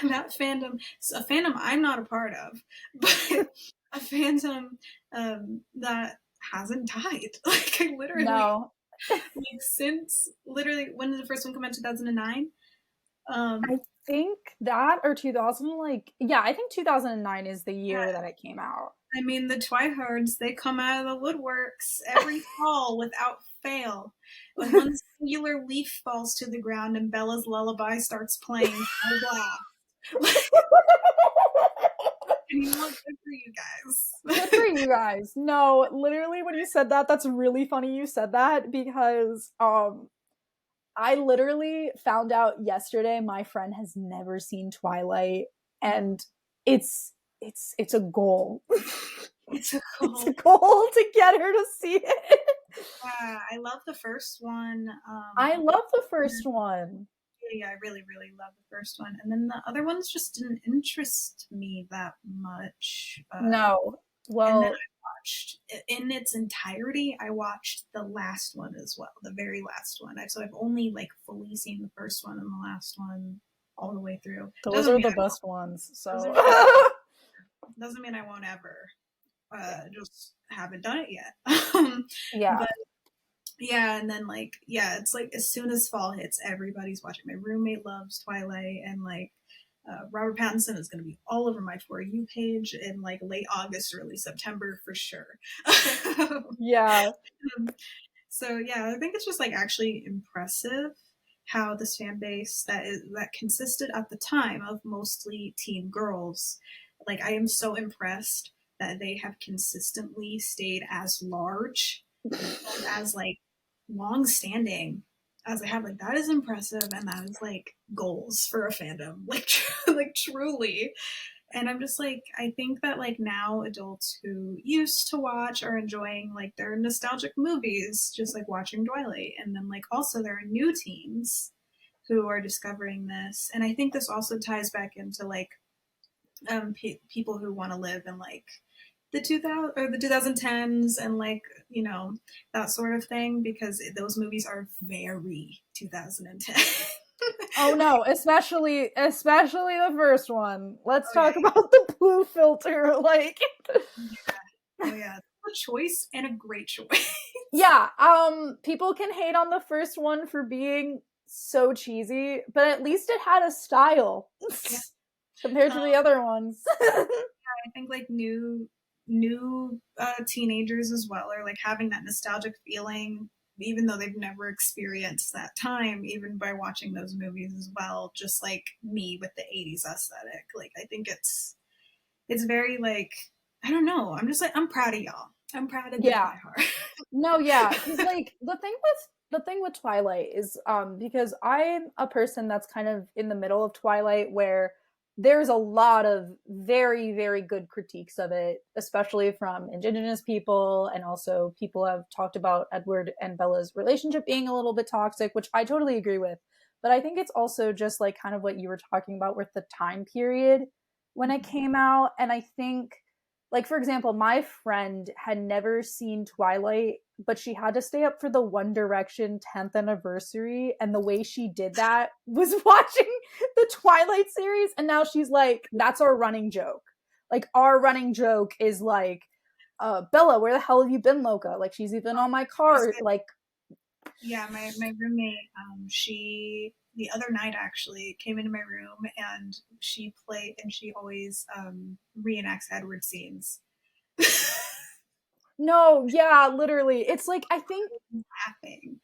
that fandom, a fandom I'm not a part of, but a fandom that hasn't died. Like I literally, No, like since literally, when did the first one come out? 2009. I think that, or 2000, like, yeah, I think 2009 is the year Yeah, that it came out. I mean the Twihards, they come out of the woodworks every fall without fail. When one singular leaf falls to the ground and Bella's lullaby starts playing, full blast. You know, good for you Good guys. for you guys. No, literally when you said that, that's really funny you said that, because I literally found out yesterday my friend has never seen Twilight, and it's a goal. It's a It's a goal. goal to get her to see it. Yeah, I love the first one. I love the first one. Yeah, I really, really love the first one. And then the other ones just didn't interest me that much. No. And then Well, I watched, in its entirety, I watched the last one as well, the very last one. So I've only like fully seen the first one and the last one all the way through. those Doesn't are mean the I best ones. won't, So doesn't mean I won't ever. Just haven't done it yet. yeah. But yeah, and then like yeah, it's like as soon as fall hits, everybody's watching. My roommate loves Twilight, and like Robert Pattinson is going to be all over my For You page in like late August, early September for sure. Yeah. So yeah, I think it's just like actually impressive how this fan base that consisted at the time of mostly teen girls. Like I am so impressed that they have consistently stayed as large and as like long standing as they have. Like that is impressive, and that is like goals for a fandom. Like like truly. And I'm just like, I think that like now adults who used to watch are enjoying like their nostalgic movies, just like watching Twilight. And then like also there are new teens who are discovering this. And I think this also ties back into like people who want to live in like the 2000 or the 2010s and like that sort of thing, because those movies are very 2010. Oh no, especially the first one. Let's Oh yeah, talk about the blue filter. Like yeah. Oh yeah, a choice and a great choice. yeah, people can hate on the first one for being so cheesy, but at least it had a style Yeah. compared to the other ones. I think like new teenagers as well are like having that nostalgic feeling, even though they've never experienced that time, even by watching those movies as well. Just like me with the '80s aesthetic, like I think it's very like I don't know. I'm just like I'm proud of y'all. I'm proud of the Yeah. Twihard. No, yeah, because like the thing with Twilight is because I'm a person that's kind of in the middle of Twilight where there's a lot of very, very good critiques of it, especially from indigenous people, and also people have talked about Edward and Bella's relationship being a little bit toxic, which I totally agree with. But I think it's also just like kind of what you were talking about with the time period when it came out. And I think like for example, my friend had never seen Twilight, but she had to stay up for the One Direction 10th anniversary, and the way she did that was watching the Twilight series, and now she's like, that's our running joke. Like our running joke is like, Bella, where the hell have you been, Loca? Like she's even on my car. Like Yeah, my roommate, she the other night actually came into my room and she played and she always reenacts Edward scenes. no, yeah, literally. It's like Laughing.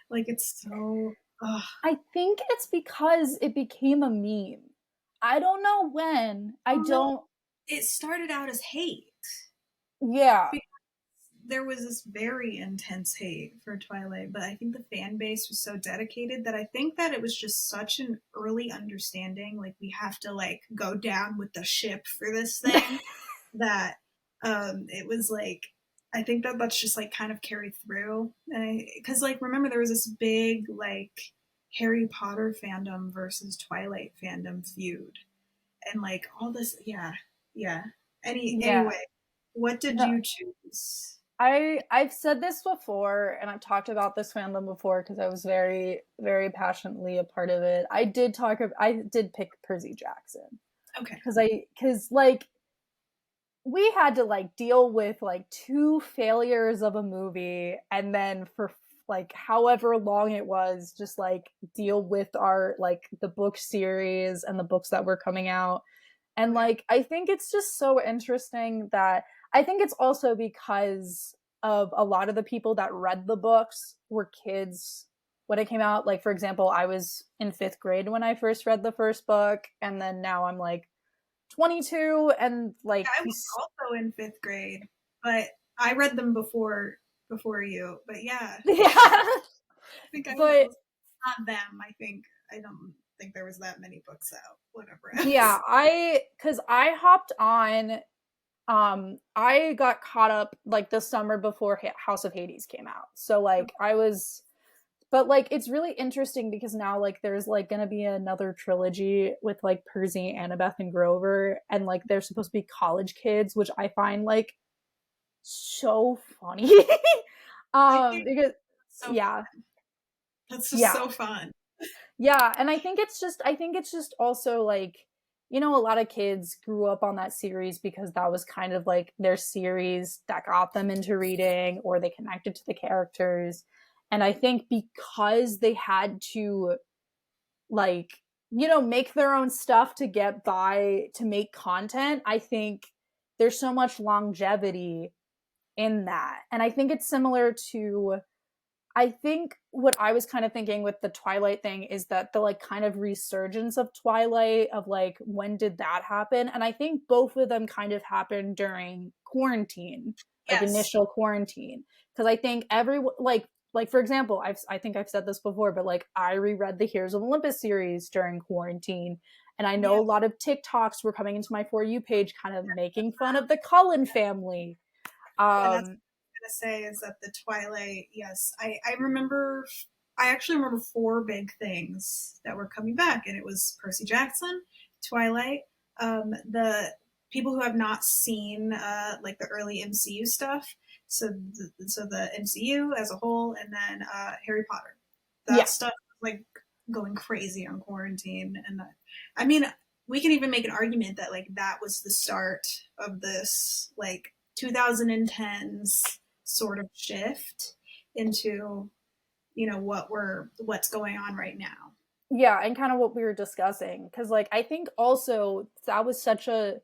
Like it's so ugh. I think it's because it became a meme. I don't know when. I Oh no. don't. It started out as hate. Yeah. Because there was this very intense hate for Twilight, but I think the fan base was so dedicated that I think that it was just such an early understanding, like we have to like go down with the ship for this thing, that it was like I think that that's just like kind of carried through, because like remember there was this big like Harry Potter fandom versus Twilight fandom feud, and like all this, yeah, yeah. Yeah. Anyway, what did No, you choose? I've said this before, and I've talked about this fandom before because I was very, very passionately a part of it. I did pick Percy Jackson Okay. because like we had to like deal with like two failures of a movie, and then for like however long it was, just like deal with our like the book series and the books that were coming out. And Okay. like I think it's just so interesting that I think it's also because of a lot of the people that read the books were kids when it came out. Like for example, I was in 5th grade when I first read the first book, and then now I'm like 22, and like I was also in 5th grade, but I read them before you. But yeah, yeah. I think I was But not them. I don't think there was that many books out. Whatever yeah, else. I because I hopped on I got caught up like the summer before House of Hades came out. So like I was, but like it's really interesting because now like there's like gonna be another trilogy with like Percy, Annabeth, and Grover, and like they're supposed to be college kids, which I find like so funny. I think Because so. yeah, That's just yeah, so fun. yeah, and I think it's just also like, you know, a lot of kids grew up on that series because that was kind of like their series that got them into reading, or they connected to the characters. And I think because they had to like, you know, make their own stuff to get by, to make content, I think there's so much longevity in that. And I think it's similar to, I think what I was kind of thinking with the Twilight thing is that the like kind of resurgence of Twilight, of like when did that happen? And I think both of them kind of happened during quarantine, like Yes. initial quarantine. Because I think everyone like for example, I think I've said this before, but like I reread the Heroes of Olympus series during quarantine. And I know Yeah. a lot of TikToks were coming into my For You page kind of making fun of the Cullen family. And that's what Um I'm gonna say is that the Twilight, yes, I remember. I actually remember four big things that were coming back, and it was Percy Jackson, Twilight, the people who have not seen like the early MCU stuff, so the MCU as a whole, and then Harry Potter. yeah. That stuff like going crazy on quarantine, and I mean, we can even make an argument that like that was the start of this like 2010s sort of shift into what's going on right now. Yeah, and kind of what we were discussing, because like I think also that was such a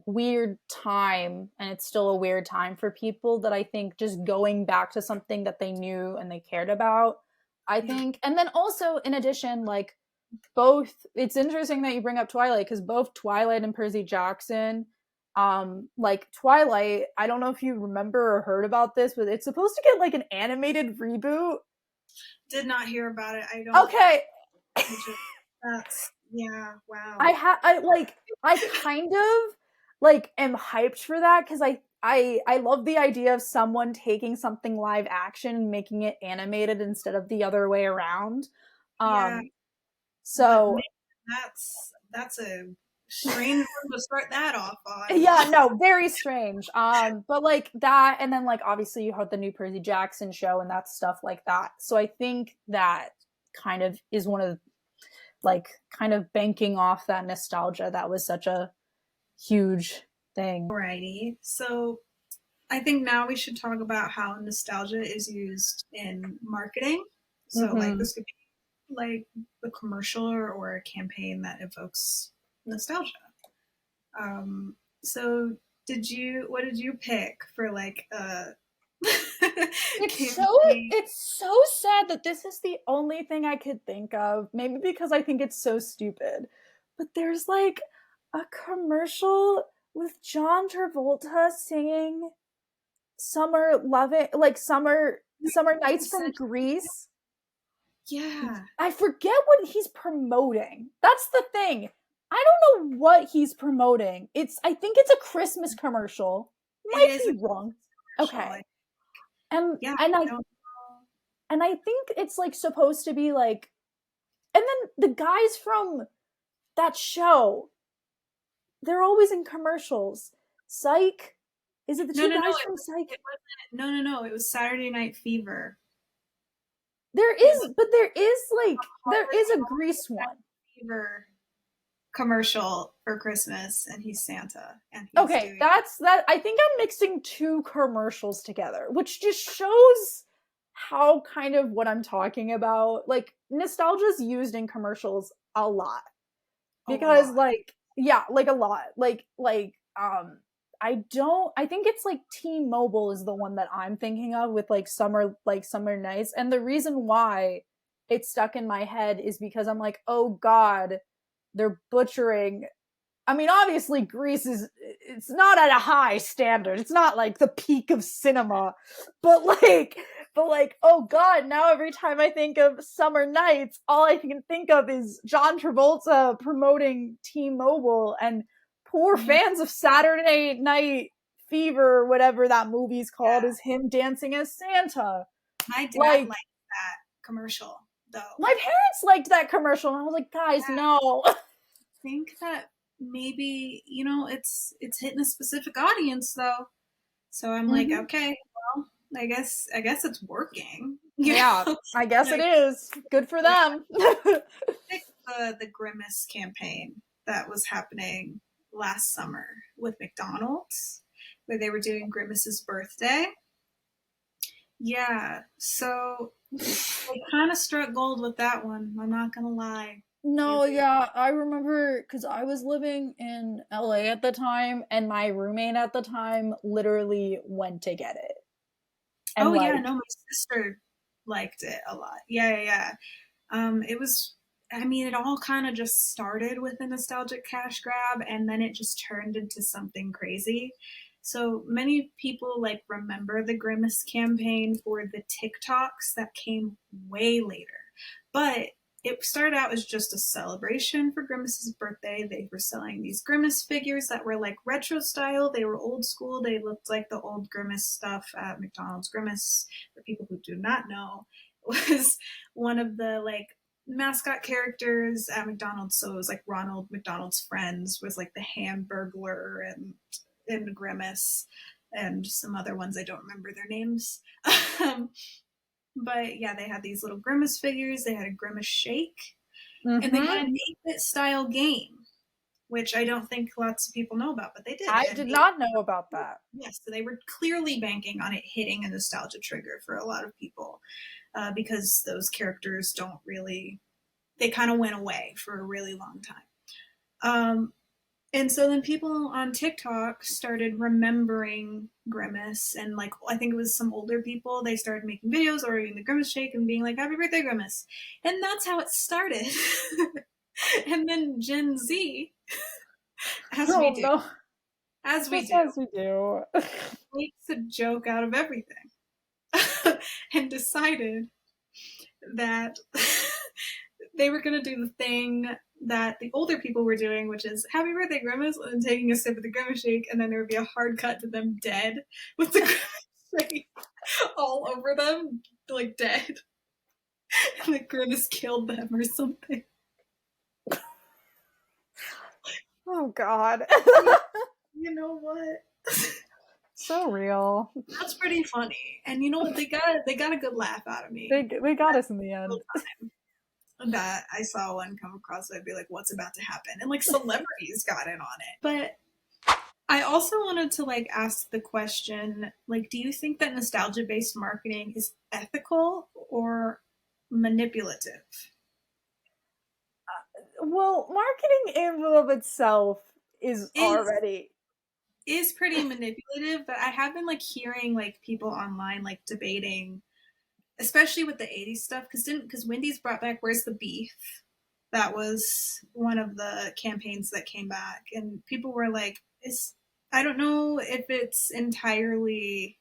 weird time, and it's still a weird time for people, that I think just going back to something that they knew and they cared about, I Yeah. think. And then also in addition, like both, it's interesting that you bring up Twilight, because both Twilight and Percy Jackson, like Twilight, I don't know if you remember or heard about this, but it's supposed to get like an animated reboot. Did not hear about it. I don't. Okay. I just that's yeah. Wow. I like, I kind of like am hyped for that, because I love the idea of someone taking something live action and making it animated instead of the other way around. Yeah, Um but so man, that's a strange one to start that off on. yeah, no, very strange. But like that, and then like obviously you have the new Percy Jackson show and that stuff like that. So I think that kind of is one of, like, kind of banking off that nostalgia that was such a huge thing. Alrighty. So I think now we should talk about how nostalgia is used in marketing. So like Mm-hmm. this could be like the commercial or a campaign that evokes nostalgia. So what did you pick for like a campaign? It's so sad that this is the only thing I could think of. Maybe because I think it's so stupid. But there's like a commercial with John Travolta singing Summer Loving, like Summer Nights from Greece. Yeah, I forget what he's promoting. That's the thing. I don't know what he's promoting. I think it's a Christmas commercial. it Might is a be wrong. commercial. Okay. And Yeah, and I I don't and I think it's like supposed to be like, and then the guys from that show, they're always in commercials. Psych? Is it the No, two no, no. guys from Psych? It wasn't. No, no, no. It was Saturday Night Fever. It was There is a Saturday Grease one. Night Fever commercial for Christmas, and he's Santa, and he's Okay, doing. that's that. I think I'm mixing two commercials together, which just shows how kind of what I'm talking about. Like nostalgia's used in commercials a lot, A because lot. like, yeah, like a lot. I think it's like T-Mobile is the one that I'm thinking of with like summer nights. And the reason why it's stuck in my head is because I'm like, oh god, they're butchering. I mean, obviously, Greece is, it's not at a high standard. It's not like the peak of cinema, but oh god, now every time I think of Summer Nights, all I can think of is John Travolta promoting T-Mobile, and who are fans of Saturday Night Fever, whatever that movie's called, is him dancing as Santa. My dad liked that commercial, though. My parents liked that commercial, and I was like, guys, no. I think that maybe, you know, it's hitting a specific audience, though. So I'm like, okay, well, I guess it's working. Yeah, I guess it is. Good for them. The Grimace campaign that was happening last summer with McDonald's, where they were doing Grimace's birthday. Yeah, so I kind of struck gold with that one. I'm not gonna lie. No, yeah, I remember because I was living in LA at the time, and my roommate at the time literally went to get it. And yeah, no, my sister liked it a lot. Yeah. It was, I mean, it all kind of just started with a nostalgic cash grab, and then it just turned into something crazy. So many people like remember the Grimace campaign for the TikToks that came way later. But it started out as just a celebration for Grimace's birthday. They were selling these Grimace figures that were like retro style. They were old school. They looked like the old Grimace stuff at McDonald's. Grimace, for people who do not know, was one of the like mascot characters at McDonald's. So it was like Ronald McDonald's Friends was like the Hamburglar and Grimace and some other ones I don't remember their names. But yeah, they had these little Grimace figures. They had a Grimace shake, and they had an 8-bit style game, which I don't think lots of people know about, but they did. I did not know about that. Yes, so they were clearly banking on it hitting a nostalgia trigger for a lot of people, because those characters don't really, they kind of went away for a really long time. And so then people on TikTok started remembering Grimace, and like I think it was some older people, they started making videos ordering the Grimace shake and being like, "Happy birthday, Grimace!" And that's how it started. And then Gen Z, as we do, makes a joke out of everything, and decided that they were going to do the thing that the older people were doing, which is "Happy birthday, Grimace," and taking a sip of the Grimace shake, and then there would be a hard cut to them dead with the Grimace shake all over them, like dead. And the Grimace killed them or something. Oh God. You know what? So real. That's pretty funny. And you know what? They got a good laugh out of me. They got us in the end. That I saw one come across, I'd be like, what's about to happen? And like celebrities got in on it. But I also wanted to like ask the question, like, do you think that nostalgia-based marketing is ethical or manipulative? Well, marketing in and of itself is already pretty manipulative, but I have been like hearing like people online like debating, especially with the 80s stuff, because Wendy's brought back Where's the Beef? That was one of the campaigns that came back, and people were like, I don't know if it's entirely,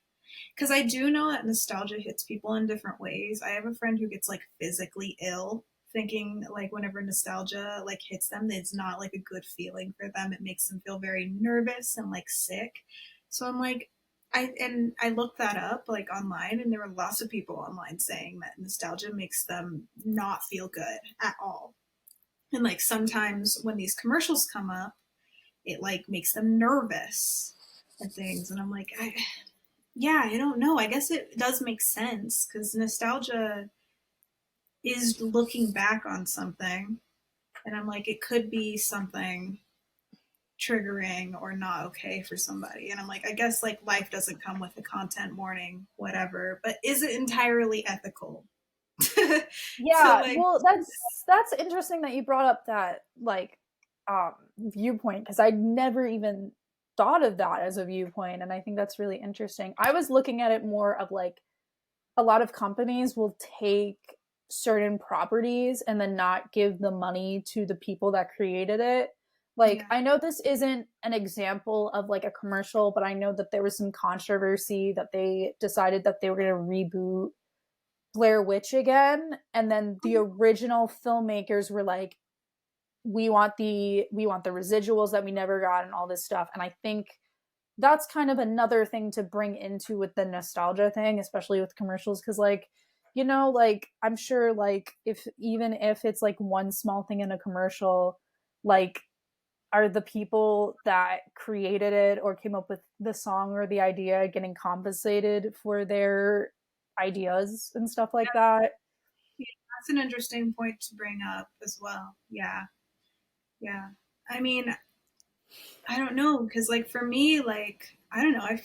because I do know that nostalgia hits people in different ways. I have a friend who gets like physically ill thinking like whenever nostalgia like hits them, it's not like a good feeling for them. It makes them feel very nervous and like sick. So I'm like, I looked that up like online, and there were lots of people online saying that nostalgia makes them not feel good at all. And like sometimes when these commercials come up, it like makes them nervous and things. And I'm like, I don't know. I guess it does make sense because nostalgia is looking back on something, and I'm like, it could be something triggering or not okay for somebody. And I'm like, I guess like life doesn't come with a content warning, whatever, but is it entirely ethical? Yeah, so, like, well, that's interesting that you brought up that like viewpoint, because I never even thought of that as a viewpoint, and I think that's really interesting. I was looking at it more of like a lot of companies will take certain properties and then not give the money to the people that created it. Like, I know this isn't an example of like a commercial, but I know that there was some controversy that they decided that they were going to reboot Blair Witch again, and then the original filmmakers were like, we want the residuals that we never got and all this stuff. And I think that's kind of another thing to bring into with the nostalgia thing, especially with commercials, because like, you know, like I'm sure like if even if it's like one small thing in a commercial, like are the people that created it or came up with the song or the idea getting compensated for their ideas and stuff like that? Yeah, that's an interesting point to bring up as well. Yeah. Yeah. I mean, I don't know, because like for me, like I don't know, I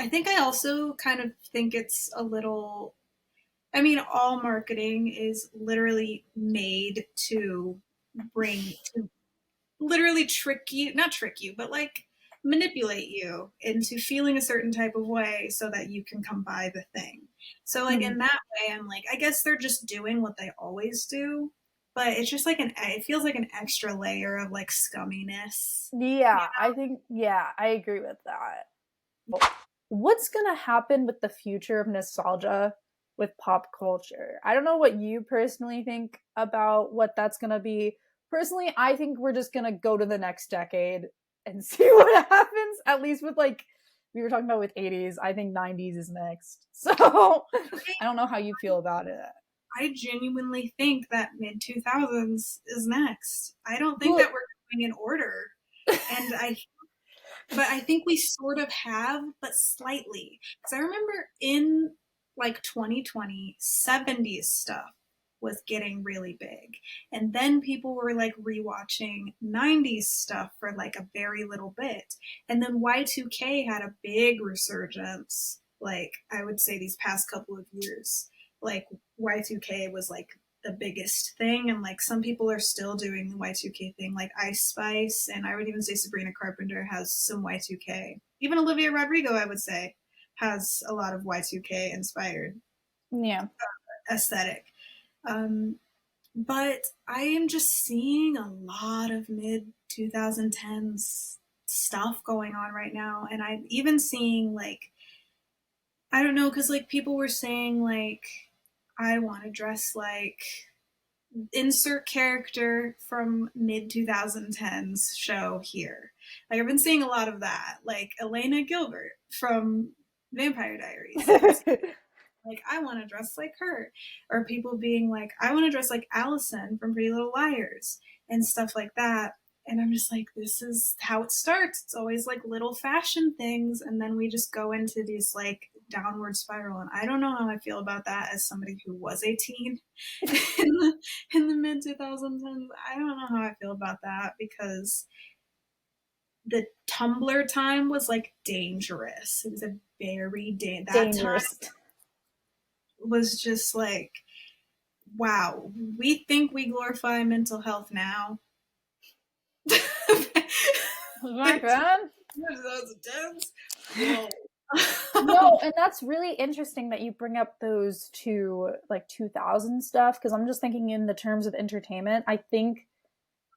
think I also kind of think it's a little, I mean, all marketing is literally made to bring to literally trick you, not trick you, but like manipulate you into feeling a certain type of way so that you can come buy the thing. So like Mm. in that way, I'm like, I guess they're just doing what they always do, but it's just like it feels like an extra layer of like scumminess. Yeah, I think, yeah, I agree with that. What's gonna happen with the future of nostalgia with pop culture? I don't know what you personally think about what that's gonna be. Personally, I think we're just gonna go to the next decade and see what happens. At least with like we were talking about with 80s, I think 90s is next. So I don't know how you feel about it. I genuinely think that mid 2000s is next. I don't think Well, that we're going in order. And I think we sort of have, but slightly. Because I remember in like 2020, 70s stuff was getting really big. And then people were like rewatching 90s stuff for like a very little bit. And then Y2K had a big resurgence, like I would say these past couple of years. Like Y2K was like the biggest thing, and like some people are still doing the Y2K thing, like Ice Spice, and I would even say Sabrina Carpenter has some Y2K. Even Olivia Rodrigo, I would say, has a lot of Y2K inspired yeah. aesthetic. Um, but I am just seeing a lot of mid 2010s stuff going on right now, and I'm even seeing like, I don't know, because like people were saying like, I want to dress like insert character from mid 2010s show here. Like I've been seeing a lot of that, like Elena Gilbert from Vampire Diaries. And like I want to dress like her, or people being like, I want to dress like Alison from Pretty Little Liars and stuff like that. And I'm just like, this is how it starts. It's always like little fashion things, and then we just go into these like downward spiral. And I don't know how I feel about that as somebody who was 18 in the mid 2010s. I don't know how I feel about that, because the Tumblr time was like dangerous. It was a very that time Dangerous. was just like, wow, we think we glorify mental health now. Back then. 2010s? Whoa. No, and that's really interesting that you bring up those two like 2000 stuff because I'm just thinking in the terms of entertainment. I think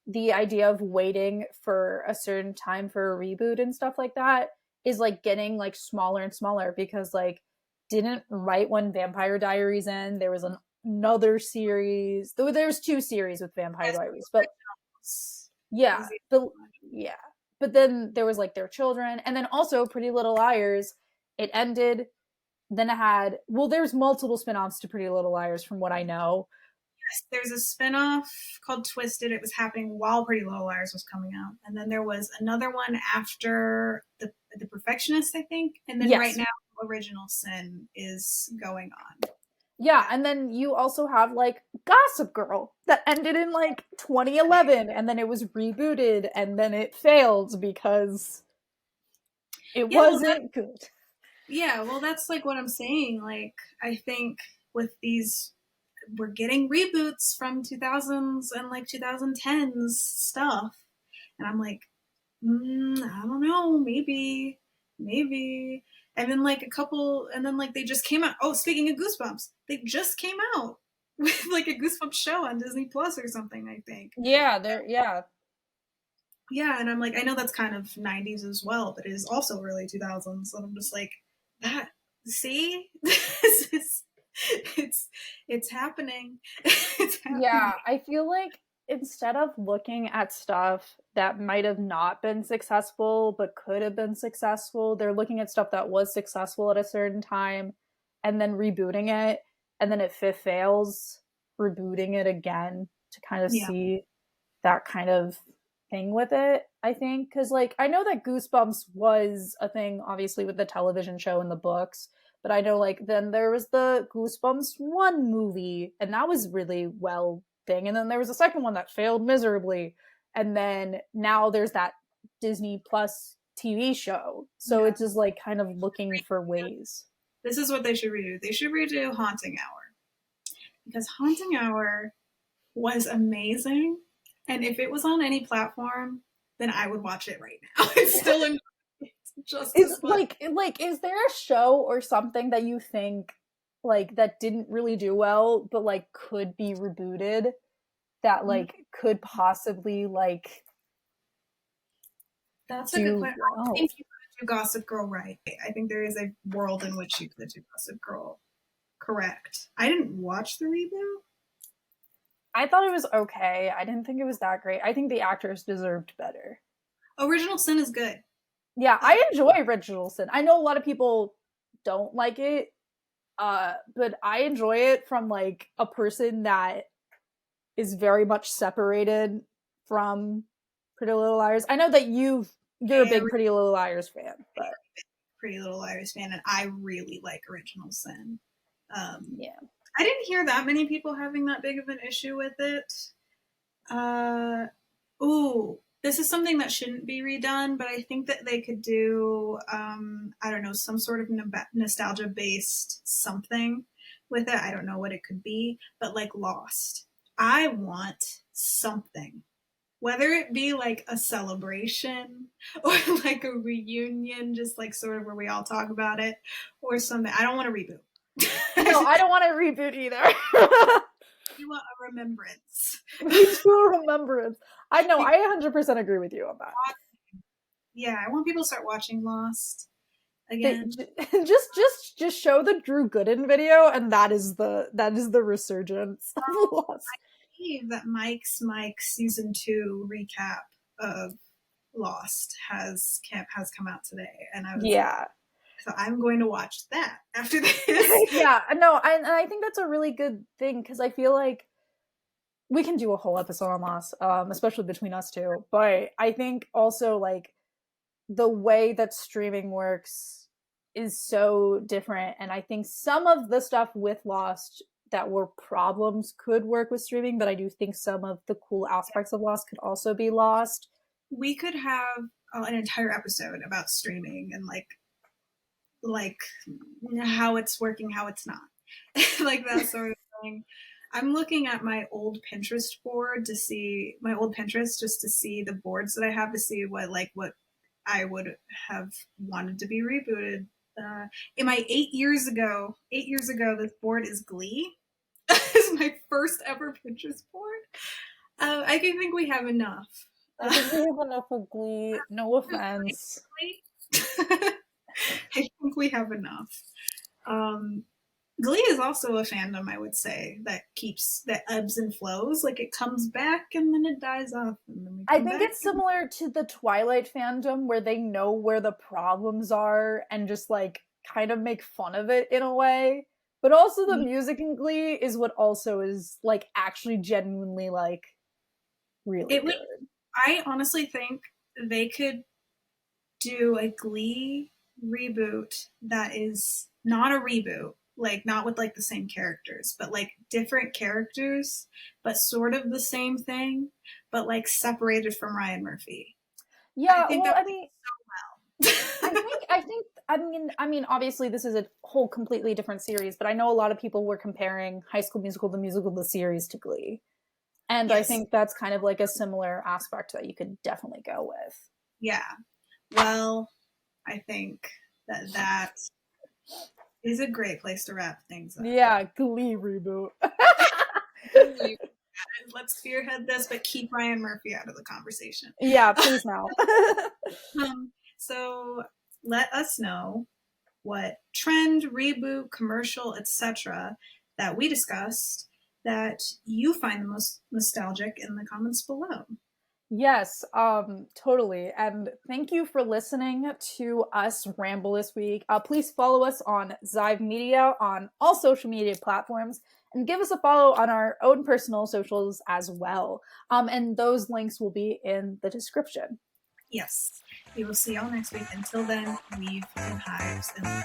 the idea of waiting for a certain time for a reboot and stuff like that is like getting like smaller and smaller because like didn't right when Vampire Diaries end there was another series. Though there's two series with Vampire Diaries, but yeah, but yeah. But then there was like their children and then also Pretty Little Liars. It ended. Then it had there's multiple spin-offs to Pretty Little Liars from what I know. There's a spin-off called Twisted. It was happening while Pretty Little Liars was coming out. And then there was another one after the Perfectionist, I think. And then right now Original Sin is going on. Yeah, and then you also have like Gossip Girl that ended in like 2011 and then it was rebooted and then it failed because it wasn't good. Yeah, well that's like what I'm saying. Like I think with these we're getting reboots from 2000s and like 2010s stuff. And I'm like, I don't know, maybe. And then like and then like they just came out. Oh, speaking of Goosebumps, they just came out with like a Goosebumps show on Disney Plus or something, I think. Yeah. Yeah, and I'm like, I know that's kind of 90s as well, but it is also early 2000s. And I'm just like, that, see? This is, it's happening. It's happening. Yeah, I feel like instead of looking at stuff that might have not been successful but could have been successful, they're looking at stuff that was successful at a certain time and then rebooting it, and then if it fails, rebooting it again to kind of Yeah. see that kind of thing with it, I think. Because, like, I know that Goosebumps was a thing, obviously, with the television show and the books, but I know, like, then there was the Goosebumps 1 movie, and that was really well thing. And then there was a second one that failed miserably. And then now there's that Disney Plus TV show. So Yeah. it's just, like, kind of looking for ways. This is what they should redo. They should redo Haunting Hour. Because Haunting Hour was amazing. And if it was on any platform, then I would watch it right now. It's still in just Is as much. like is there a show or something that you think like that didn't really do well but like could be rebooted that like could possibly like That's a good do question. I well? think you could do Gossip Girl right. I think there is a world in which you could do Gossip Girl correct. I didn't watch the reboot. I thought it was okay. I didn't think it was that great. I think the actors deserved better. Original Sin is good. Yeah, I enjoy Original Sin. I know a lot of people don't like it, but I enjoy it from like a person that is very much separated from Pretty Little Liars. I know that you're a big Pretty Little Liars fan, but Pretty Little Liars fan, and I really like Original Sin. Yeah, I didn't hear that many people having that big of an issue with it. Ooh, this is something that shouldn't be redone, but I think that they could do, I don't know, some sort of nostalgia based something with it. I don't know what it could be, but like Lost. I want something, whether it be like a celebration or like a reunion, just like sort of where we all talk about it, or something. I don't want a reboot. no, I don't want to reboot either. You want a remembrance. Me too, remembrance. I know. I 100% agree with you on that. Yeah, I want people to start watching Lost again. Just show the Drew Gooden video, and that is the resurgence of Lost. I believe that Mike's season 2 recap of Lost has come out today, and I was yeah. So I'm going to watch that after this. Yeah, no, and I think that's a really good thing because I feel like we can do a whole episode on Lost, especially between us two. But I think also like the way that streaming works is so different, and I think some of the stuff with Lost that were problems could work with streaming, but I do think some of the cool aspects of Lost could also be lost. We could have an entire episode about streaming and like how it's working, how it's not, like that sort of thing. I'm looking at my old Pinterest board to see my old Pinterest just to see the boards that I have to see what I would have wanted to be rebooted. In my 8 years ago, this board is Glee. It's my first ever Pinterest board. I think we have enough. I think we have enough of Glee. No offense. I think we have enough. Glee is also a fandom, I would say, that ebbs and flows. Like it comes back and then it dies off. And then I think it's similar to the Twilight fandom where they know where the problems are and just like kind of make fun of it in a way. But also the music in Glee is what also is like actually genuinely like really good. I honestly think they could do a Glee reboot that is not a reboot, like not with like the same characters, but like different characters, but sort of the same thing, but like separated from Ryan Murphy. Yeah, I mean, so well. I mean, obviously this is a whole completely different series, but I know a lot of people were comparing High School Musical, the series, to Glee. And yes. I think that's kind of like a similar aspect that you could definitely go with. Yeah. Well, I think that is a great place to wrap things up. Yeah, Glee reboot. Let's spearhead this, but keep Ryan Murphy out of the conversation. Yeah, please now. So let us know what trend, reboot, commercial, etc. that we discussed that you find the most nostalgic in the comments below. Yes, totally. And thank you for listening to us ramble this week. Please follow us on Zive Media on all social media platforms and give us a follow on our own personal socials as well. And those links will be in the description. Yes, we will see y'all next week. Until then, weave in hives and